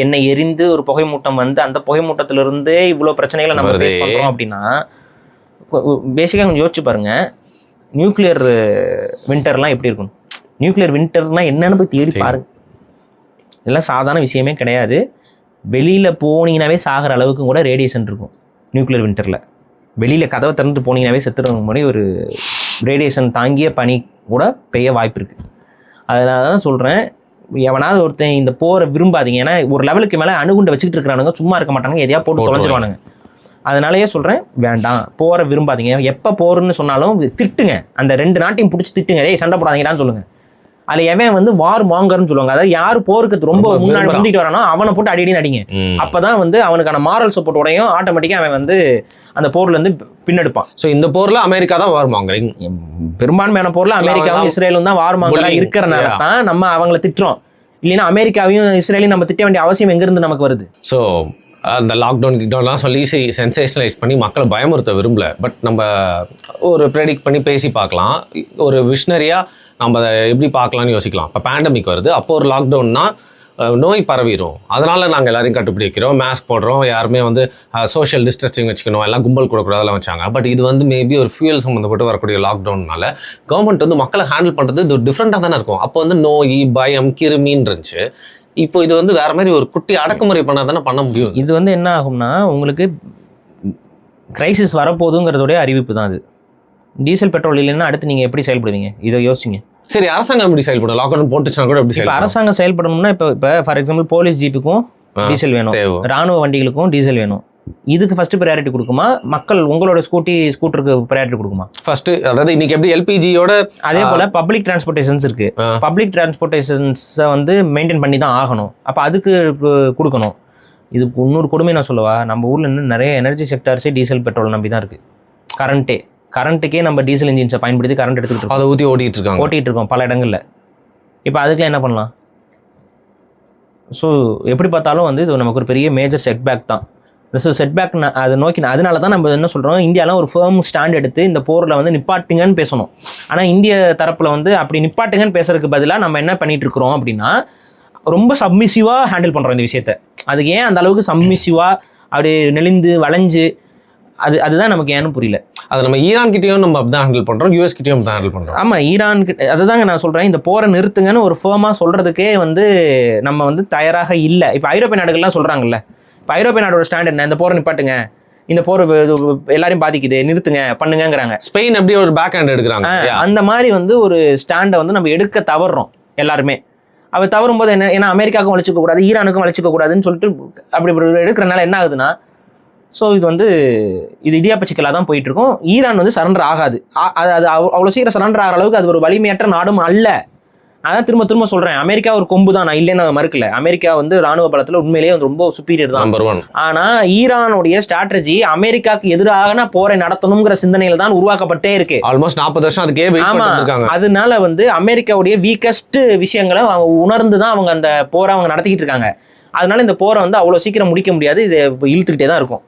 எண்ணெய் எரிந்து ஒரு புகை மூட்டம் வந்து அந்த புகை மூட்டத்திலிருந்தே இவ்வளோ பிரச்சனைகளை நம்ம ஃபேஸ் பண்ணுறோம் அப்படின்னா, பேசிக்காக கொஞ்சம் யோசிச்சு பாருங்கள், நியூக்ளியர் வின்டர்லாம் எப்படி இருக்கும். நியூக்ளியர் வின்டர்னால் என்னென்னு போய் தேடி பாருங்க. இதெல்லாம் சாதாரண விஷயமே கிடையாது. வெளியில் போனீங்கன்னாவே சாகிற அளவுக்கு கூட ரேடியேஷன் இருக்கும் நியூக்ளியர் வின்டரில். வெளியில் கதவை திறந்துட்டு போனீங்கன்னாவே செத்துறவங்க முன்னாடி ஒரு ரேடியேஷன் தாங்கிய பனி கூட பெய்ய வாய்ப்பு இருக்குது. அதனால தான் சொல்கிறேன், எவனாவது ஒருத்தன் இந்த போரை விரும்பாதீங்க. ஏன்னா ஒரு லெவலுக்கு மேலே அணுகுண்டை வச்சுக்கிட்டு இருக்கிறானுங்க, சும்மா இருக்க மாட்டாங்க, எதையா போட்டு தொலைஞ்சிருவானுங்க. அதனாலேயே சொல்கிறேன், வேண்டாம், போரை விரும்பாதீங்க. எப்போ போருன்னு சொன்னாலும் திட்டுங்க, அந்த 2 நாட்டையும் பிடிச்சி திட்டுங்க. சண்டை போடாதீங்கடான்னு சொல்லுங்கள். அதில் எவன் வந்து வார் மாங்கர்னு சொல்லுவாங்க. அதாவது யார் போருக்கு ரொம்ப முன்னாடி வந்துட்டு வரானோ அவனை போட்டு அடிக்கடி அடிங்க. அப்பதான் வந்து அவனுக்கான மாரல் சப்போர்ட் உடையும், ஆட்டோமேட்டிக்காக அவன் வந்து அந்த போர்ல இருந்து பின்னெடுப்பான். ஸோ இந்த போர்ல அமெரிக்கா தான் வார் மாங்கரிங். பெரும்பான்மையான போர்ல அமெரிக்காவும் இஸ்ரேலும் தான் வார் மாங்கரா இருக்கிறனால தான் நம்ம அவங்கள திட்டுறோம். இல்லைன்னா அமெரிக்காவையும் இஸ்ரேலையும் நம்ம திட்ட வேண்டிய அவசியம் எங்கிருந்து நமக்கு வருது? ஸோ அந்த லாக்டவுன்லாம் சொல்லி சென்சேஷனலைஸ் பண்ணி மக்களை பயமுறுத்த விரும்பல. பட் நம்ம ஒரு ப்ரெடிக்ட் பண்ணி பேசி பார்க்கலாம். ஒரு விஷனரியாக நம்ம அதை எப்படி பார்க்கலான்னு யோசிக்கலாம். இப்போ பேண்டமிக் வருது, அப்போ ஒரு லாக்டவுன்னா நோய் பரவிடும். அதனால் நாங்கள் எல்லாரையும் கட்டுப்படி வைக்கிறோம், மாஸ்க் போடுறோம், யாருமே வந்து சோஷியல் டிஸ்டன்சிங் வச்சுக்கணும், எல்லாம் கும்பல் கூடக்கூடாதெல்லாம் வச்சாங்க. பட் இது வந்து மேபி ஒரு ஃபியூயல் சம்மந்தப்பட்டு வரக்கூடிய லாக்டவுன்னால கவர்மெண்ட் வந்து மக்களை ஹேண்டில் பண்ணுறது இது டிஃப்ரெண்ட்டாக தானே இருக்கும். அப்போ வந்து நோய், பயம், கிருமின்னு இருந்துச்சு. இப்போ இது வந்து வேற மாதிரி ஒரு குட்டி அடக்குமுறை பண்ணால் தானே பண்ண முடியும். இது வந்து என்ன ஆகும்னா, உங்களுக்கு கிரைசிஸ் வரப்போகுதுங்கிறதோடைய அறிவிப்பு தான் அது. டீசல் பெட்ரோல் இல்லைன்னா அடுத்து நீங்கள் எப்படி செயல்படுவீங்க? இதை யோசிங்க. சரி, அரசாங்கம் எப்படி செயல்படும்? லாக்டவுன் போட்டுச்சுன்னா கூட எப்படி செயல்படும்? அரசாங்கம் செயல்படணும்னா இப்போ ஃபார் எக்ஸாம்பிள் போலீஸ் ஜீப்புக்கும் டீசல் வேணும், ராணுவ வண்டிகளுக்கும் டீசல் வேணும். இதுக்கு ஃபர்ஸ்ட் ப்ரையாரிட்டி கொடுக்குமா? மக்கள் உங்களோட ஸ்கூட்டருக்கு ப்ரையாரிட்டி கொடுக்குமா? ஃபர்ஸ்ட், அதாவது இன்னைக்கு எப்படி எல்பிஜியோட அதே போல பப்ளிக் டிரான்ஸ்போர்ட்டேஷன்ஸ் இருக்கு. பப்ளிக் டிரான்ஸ்போர்ட்டேஷன்ஸை வந்து மெயின்டைன் பண்ணி தான் ஆகணும். அப்போ அதுக்கு கொடுக்கணும். இது இன்னொரு கொடுமை நான் சொல்லவா, நம்ம ஊரில் இன்னும் நிறைய எனர்ஜி செக்டார்ஸே டீசல் பெட்ரோல் நம்பி தான் இருக்குது. கரண்ட்டுக்கே நம்ம டீசல் இன்ஜின்ஸை பயன்படுத்தி கரண்ட் எடுத்துக்கிட்டு இருக்கோம், அதை ஊற்றி ஓட்டிகிட்டு இருக்கோம் பல இடங்களில். இப்போ அதுக்கெலாம் என்ன பண்ணலாம்? ஸோ எப்படி பார்த்தாலும் வந்து இது நமக்கு ஒரு பெரிய மேஜர் செட்பேக் தான். ஸோ செட்பேக் அதை நோக்கி அதனால தான் நம்ம என்ன சொல்கிறோம், இந்தியாவில் ஒரு ஃபேர்ம் ஸ்டாண்ட் எடுத்து இந்த போரில் வந்து நிப்பாட்டுங்கன்னு பேசணும். ஆனால் இந்திய தரப்பில் வந்து அப்படி நிப்பாட்டுங்கன்னு பேசுறதுக்கு பதிலாக நம்ம என்ன பண்ணிகிட்டு இருக்கிறோம் அப்படின்னா, ரொம்ப சப்மிசிவாக ஹேண்டில் பண்ணுறோம் இந்த விஷயத்தை. அதுக்கு ஏன் அந்த அளவுக்கு சப்மிசிவாக அப்படி நெளிந்து வளைஞ்சு அதுதான் நமக்கு ஏன்னு புரியல. அது நம்ம ஈரான் கிட்டேயும் நம்ம அப்படி தான் ஹேண்டில் பண்ணுறோம், யூஎஸ் கிட்டேயும் தான் ஹேண்டில் பண்ணுறோம். ஆமாம், ஈரான் கிட்ட அதுதாங்க நான் சொல்கிறேன். இந்த போரை நிறுத்துங்கன்னு ஒரு ஃபேமாக சொல்கிறதுக்கே வந்து நம்ம வந்து தயாராக இல்லை. இப்போ ஐரோப்பிய நாடுகள்லாம் சொல்கிறாங்கல்ல, இப்போ ஐரோப்பிய நாடோட ஸ்டாண்ட் என்ன, இந்த போரை நிப்பாட்டுங்க, இந்த போர் எல்லாரையும் பாதிக்குது, நிறுத்துங்க, பண்ணுங்கிறாங்க. ஸ்பெயின் எப்படி ஒரு பேக் ஹேண்ட் எடுக்கிறாங்க. அந்த மாதிரி வந்து ஒரு ஸ்டாண்டை வந்து நம்ம எடுக்க தவறுறோம் எல்லாருமே. அவள் தவறும் போது என்ன, ஏன்னா அமெரிக்காவுக்கும் வளைச்சிக்க கூடாது, ஈரானுக்கும் வளைச்சிக்க கூடாதுன்னு சொல்லிட்டு அப்படி எடுக்கிறனால என்ன ஆகுதுன்னா, ஸோ இது இடியாப்ப சிக்கலாக தான் போயிட்டுருக்கும். ஈரான் வந்து சரண்டர் ஆகாது. அது அவ்வளோ சீக்கிரம் சரண்டர் ஆகிற அளவுக்கு அது ஒரு வலிமையற்ற நாடும் அல்ல. அதான் திரும்ப சொல்கிறேன், அமெரிக்கா ஒரு கொம்பு தான், நான் இல்லைன்னு மறுக்கல. அமெரிக்கா வந்து ராணுவ பலத்தில் உண்மையிலேயே வந்து ரொம்ப சுப்பீரியர் தான். ஆனால் ஈரானுடைய ஸ்ட்ராட்டஜி அமெரிக்காவுக்கு எதிராக போரை நடத்தணுங்கிற சிந்தனையில் தான் உருவாக்கப்பட்டே இருக்கு. ஆல்மோஸ்ட் 40 வருஷம் அதுக்கே. ஆமாம், அதனால வந்து அமெரிக்காவுடைய வீக்கஸ்ட் விஷயங்களை அவங்க உணர்ந்து தான் அவங்க அந்த போரை அவங்க நடத்திக்கிட்டு இருக்காங்க. அதனால இந்த போரை வந்து அவ்வளோ சீக்கிரம் முடிக்க முடியாது, இது இழுத்துக்கிட்டே தான் இருக்கும்.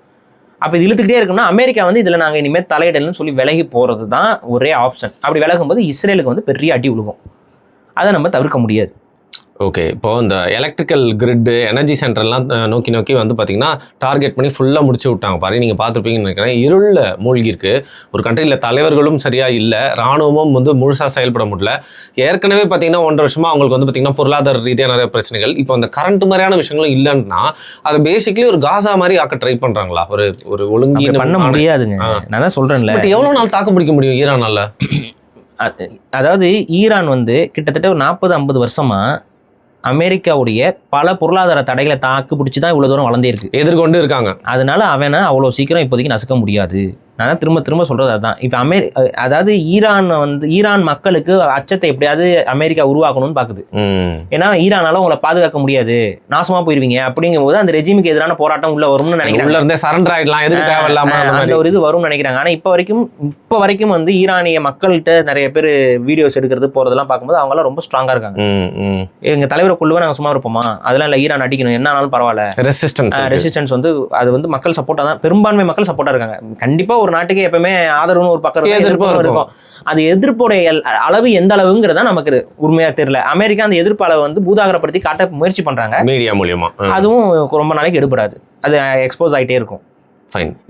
அப்போ இது இழுத்துக்கிட்டே இருக்குன்னா அமெரிக்கா வந்து இதில் நாங்கள் இனிமேல் தலையிடலன்னு சொல்லி விலகி போகிறது தான் ஒரே ஆப்ஷன். அப்படி விலகும்போது இஸ்ரேலுக்கு வந்து பெரிய அடி விழுகும், அதை நம்ம தவிர்க்க முடியாது. ஓகே, இப்போ இந்த எலக்ட்ரிக்கல் கிரிட்டு எனர்ஜி சென்டர்லாம் நோக்கி வந்து பார்த்தீங்கன்னா டார்கெட் பண்ணி ஃபுல்லாக முடிச்சு விட்டாங்க பாரு. நீங்கள் பார்த்துருப்பீங்கன்னு நினைக்கிறேன். இருளில் மூழ்கிருக்கு ஒரு கண்ட்ரியில். தலைவர்களும் சரியாக இல்லை, இராணுவமும் வந்து முழுசாக செயல்பட முடியல. ஏற்கனவே பார்த்தீங்கன்னா 1.5 வருஷமாக அவங்களுக்கு வந்து பார்த்தீங்கன்னா பொருளாதார ரீதியாக நிறைய பிரச்சனைகள். இப்போ அந்த கரண்ட் மாதிரியான விஷயங்களும் இல்லைன்னா அதை பேசிக்கலி ஒரு காசா மாதிரி ஆக்க ட்ரை பண்ணுறாங்களா? ஒரு ஒழுங்கி பண்ண முடியாதுங்க. நான் தான் சொல்கிறேன்ல, பட் எவ்வளோ நாள் தாக்கு பிடிக்க முடியும் ஈரானால்? அதாவது ஈரான் வந்து கிட்டத்தட்ட ஒரு 40-50 வருஷமா அமெரிக்காவுடைய பல பொருளாதார தடைகளை தாக்கு பிடிச்சி தான் இவ்வளோ தூரம் வளர்ந்தே இருக்கு, எதிர்கொண்டு இருக்காங்க. அதனால அவனை அவ்வளோ சீக்கிரம் இப்போதைக்கு நசுக்க முடியாது. நான் தான் திரும்ப சொல்கிறது அதுதான். இப்போ அதாவது ஈரான் மக்களுக்கு அச்சத்தை எப்படியாவது அமெரிக்கா உருவாக்கணும்னு பார்க்குது. ஏன்னா ஈரானால உங்களை பாதுகாக்க முடியாது, நாசமாக போயிருவீங்க அப்படிங்கும்போது அந்த ரெஜிமுக்கு எதிரான போராட்டம் உள்ள வரும்னு நினைக்கிறாங்க. உள்ள இருந்தே சரண்டர் ஆயிடலாம், எதுக்கு தேவையில்லாம அந்த ஒரு இது வரும்னு நினைக்கிறாங்க. ஆனால் இப்போ வரைக்கும் வந்து ஈரானிய மக்கள்கிட்ட நிறைய பேர் வீடியோஸ் எடுக்கிறது போகிறதெல்லாம் பார்க்கும்போது அவங்களாம் ரொம்ப ஸ்ட்ராங்காக இருக்காங்க. எங்கள் தலைவரை கொள்ளுவே நாங்கள் சும்மா இருப்போமா, அதெல்லாம் இல்லை, ஈரான் அடிக்கணும் என்ன ஆனாலும் பரவாயில்ல. ரெசிஸ்டன்ஸ் வந்து அது வந்து மக்கள் சப்போர்ட்டாக தான், பெரும்பான்மை மக்கள் சப்போர்ட்டாக இருக்காங்க. கண்டிப்பாக ஒரு நாட்டுக்கு எப்பவுமே ஆதரவுன்னு ஒரு பக்கம் இருக்கும். அது எதிர்ப்புடைய அளவு எந்த அளவுங்கிறதா நமக்கு உண்மையா தெரியல. அமெரிக்கா அந்த எதிர்ப்பு அளவு வந்து பூதாகரப்படுத்தி காட்ட முயற்சி பண்றாங்க மீடியா மூலியமா. அதுவும் ரொம்ப நாளைக்கு எடுபடாது, அது எக்ஸ்போஸ் ஆகிட்டே இருக்கும்.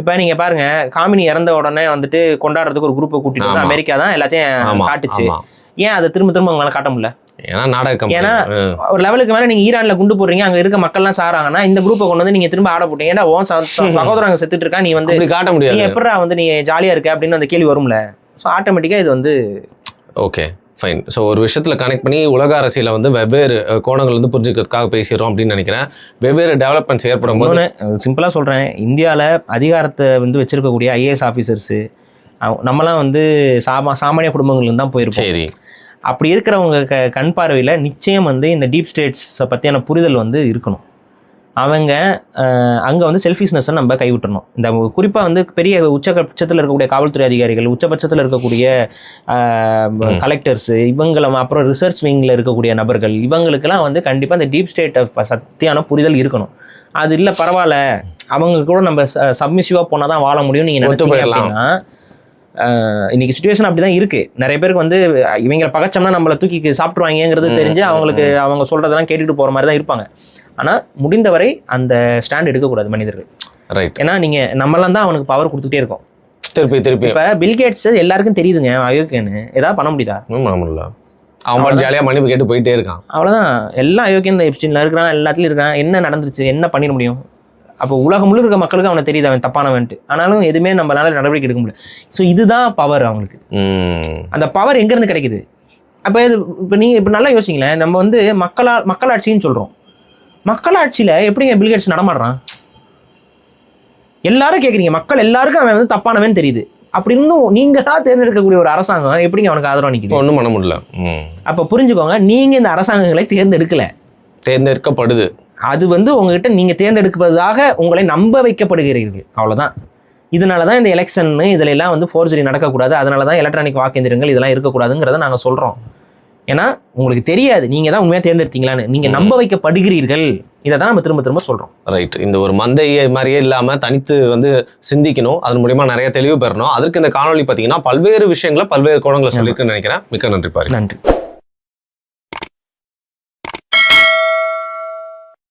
இப்ப நீங்க பாருங்க, காமினி இறந்த உடனே வந்துட்டு கொண்டாடுறதுக்கு ஒரு குரூப்பை கூட்டிட்டு வந்து அமெரிக்கா தான் எல்லாத்தையும் காட்டுச்சு. ஏன் அதை திரும்ப உங்களால காட்ட முடியல? ஏன்னா ஒரு லெவலுக்கு மேல நீங்க ஈரான்ல குண்டு போடுறீங்க, அங்க இருக்க மக்கள் எல்லாம் சாராங்கன்னா இந்த குரூப்பை கொண்டு வந்து நீங்க திரும்ப ஆட போட்டீங்க. ஏன்னா உன் சகோதரன் அங்க செத்துட்டு இருக்கா, நீ வந்து காட்ட முடியாது, நீ எப்படா வந்து நீ ஜாலியா இருக்க அப்படின்னு அந்த கேள்வி வரும்ல. ஸோ ஆட்டோமேட்டிக்கா இது வந்து ஓகே ஃபைன். ஸோ ஒரு விஷயத்தில் கனெக்ட் பண்ணி உலக அரசியலை வந்து வெவ்வேறு கோணங்கள் வந்து புரிஞ்சுக்கிறதுக்காக பேசிடுறோம் அப்படின்னு நினைக்கிறேன். வெவ்வேறு டெவலப்மெண்ட்ஸ் ஏற்படும் போது சிம்பிளாக சொல்கிறேன், இந்தியாவில் அதிகாரத்தை வந்து வச்சிருக்கக்கூடிய ஐஏஎஸ் ஆஃபீஸர்ஸு நம்மலாம் வந்து சாமானிய குடும்பங்கள்லேருந்து தான் போயிருப்போம். சரி, அப்படி இருக்கிறவங்க கண் பார்வையில் நிச்சயம் வந்து இந்த டீப் ஸ்டேட்ஸை பற்றியான புரிதல் வந்து இருக்கணும். அவங்க அங்கே வந்து செல்ஃபிஷ்னஸை நம்ம கைவிட்டணும். இந்த குறிப்பாக வந்து பெரிய உச்சபட்சத்தில் இருக்கக்கூடிய காவல்துறை அதிகாரிகள், உச்சபட்சத்தில் இருக்கக்கூடிய கலெக்டர்ஸு, இவங்களை அப்புறம் ரிசர்ச் விங்கில் இருக்கக்கூடிய நபர்கள், இவங்களுக்கெல்லாம் வந்து கண்டிப்பாக இந்த டீப் ஸ்டேட்டை சத்தியான புரிதல் இருக்கணும். அது இல்லை பரவாயில்ல, அவங்க கூட நம்ம சப்மிசிவாக போனால் தான் வாழ முடியும் நீங்கள் நினைச்சீங்க அப்படின்னா, இன்னைக்கு சுச்சுவேஷன் அப்படி தான் இருக்குது. நிறைய பேருக்கு வந்து இவங்களை பகச்சோம்னா நம்மளை தூக்கி சாப்பிட்ருவாங்கிறது தெரிஞ்சு அவங்களுக்கு அவங்க சொல்கிறதெல்லாம் கேட்டுட்டு போகிற மாதிரி தான் இருப்பாங்க. ஆனால் முடிந்தவரை அந்த ஸ்டாண்ட் எடுக்கக்கூடாது மனிதர்கள். ரைட். ஏன்னா நீங்கள் நம்மளாம் தான் அவனுக்கு பவர் கொடுத்துட்டே இருக்கோம் திருப்பி. இப்போ பில்கேட்ஸ் எல்லாருக்கும் தெரியுதுங்க அயோக்கியன்னு, ஏதாவது பண்ண முடியுதா? அவன் ஜாலியாக மன்னிப்பு கேட்டு போயிட்டே இருக்கான், அவ்வளோதான். எல்லாம் அயோக்கியன் எப்ஸ்டீன்ல இருக்கிறான், எல்லாத்துலையும் இருக்கான். என்ன நடந்துருச்சு, என்ன பண்ணிட முடியும்? அப்போ உலகம் முழு இருக்க மக்களுக்கு அவனை தெரியுது அவன் தப்பானவன்ட்டு, ஆனாலும் எதுவுமே நம்மளால நடவடிக்கை எடுக்க முடியல. ஸோ இதுதான் பவர் அவங்களுக்கு. அந்த பவர் எங்கேருந்து கிடைக்குது? அப்போ இப்போ நீங்கள் இப்போ நல்லா யோசிங்களேன், நம்ம வந்து மக்களாட்சின்னு சொல்கிறோம். மக்களாட்சியில் எப்படிங்க பில்கேட்ஸ் நடமாடுறான்? எல்லாரும் கேட்குறீங்க, மக்கள் எல்லாருக்கும் அவன் வந்து தப்பானவன் தெரியுது. அப்படி இருந்தும் நீங்க தான் தேர்ந்தெடுக்கக்கூடிய ஒரு அரசாங்கம் எப்படிங்க அவனுக்கு ஆதரவு நிற்குது? ஒன்றும் பண்ண முடியல. அப்போ புரிஞ்சுக்கோங்க, நீங்க இந்த அரசாங்கங்களை தேர்ந்தெடுக்கப்படுது. அது வந்து உங்ககிட்ட நீங்க தேர்ந்தெடுப்பதாக உங்களை நம்ப வைக்கப்படுகிறீர்கள், அவ்வளவுதான். இதனால தான் இந்த எலெக்ஷன் இதுல எல்லாம் வந்து ஃபோர்ஜரி நடக்கக்கூடாது, அதனால தான் எலக்ட்ரானிக் வாக்கெந்திரங்கள் இதெல்லாம் இருக்கக்கூடாதுங்கிறத நாங்கள் சொல்றோம். ஏன்னா உங்களுக்கு தெரியாது நீங்க தான் உண்மையாக தேர்ந்தெடுத்தீங்களான்னு, நீங்க நம்ப வைக்கப்படுகிறீர்கள். இதை தான் நம்ம திரும்ப சொல்றோம். ரைட். இந்த ஒரு மந்தையை மாதிரியே இல்லாமல் தனித்து வந்து சிந்திக்கணும், அதன் மூலியமா நிறைய தெளிவு பெறணும். அதற்கு இந்த காணொலி பார்த்தீங்கன்னா பல்வேறு விஷயங்களை பல்வேறு கோணங்களை சொல்லியிருக்குன்னு நினைக்கிறேன். மிக்க நன்றி பாரு. நன்றி.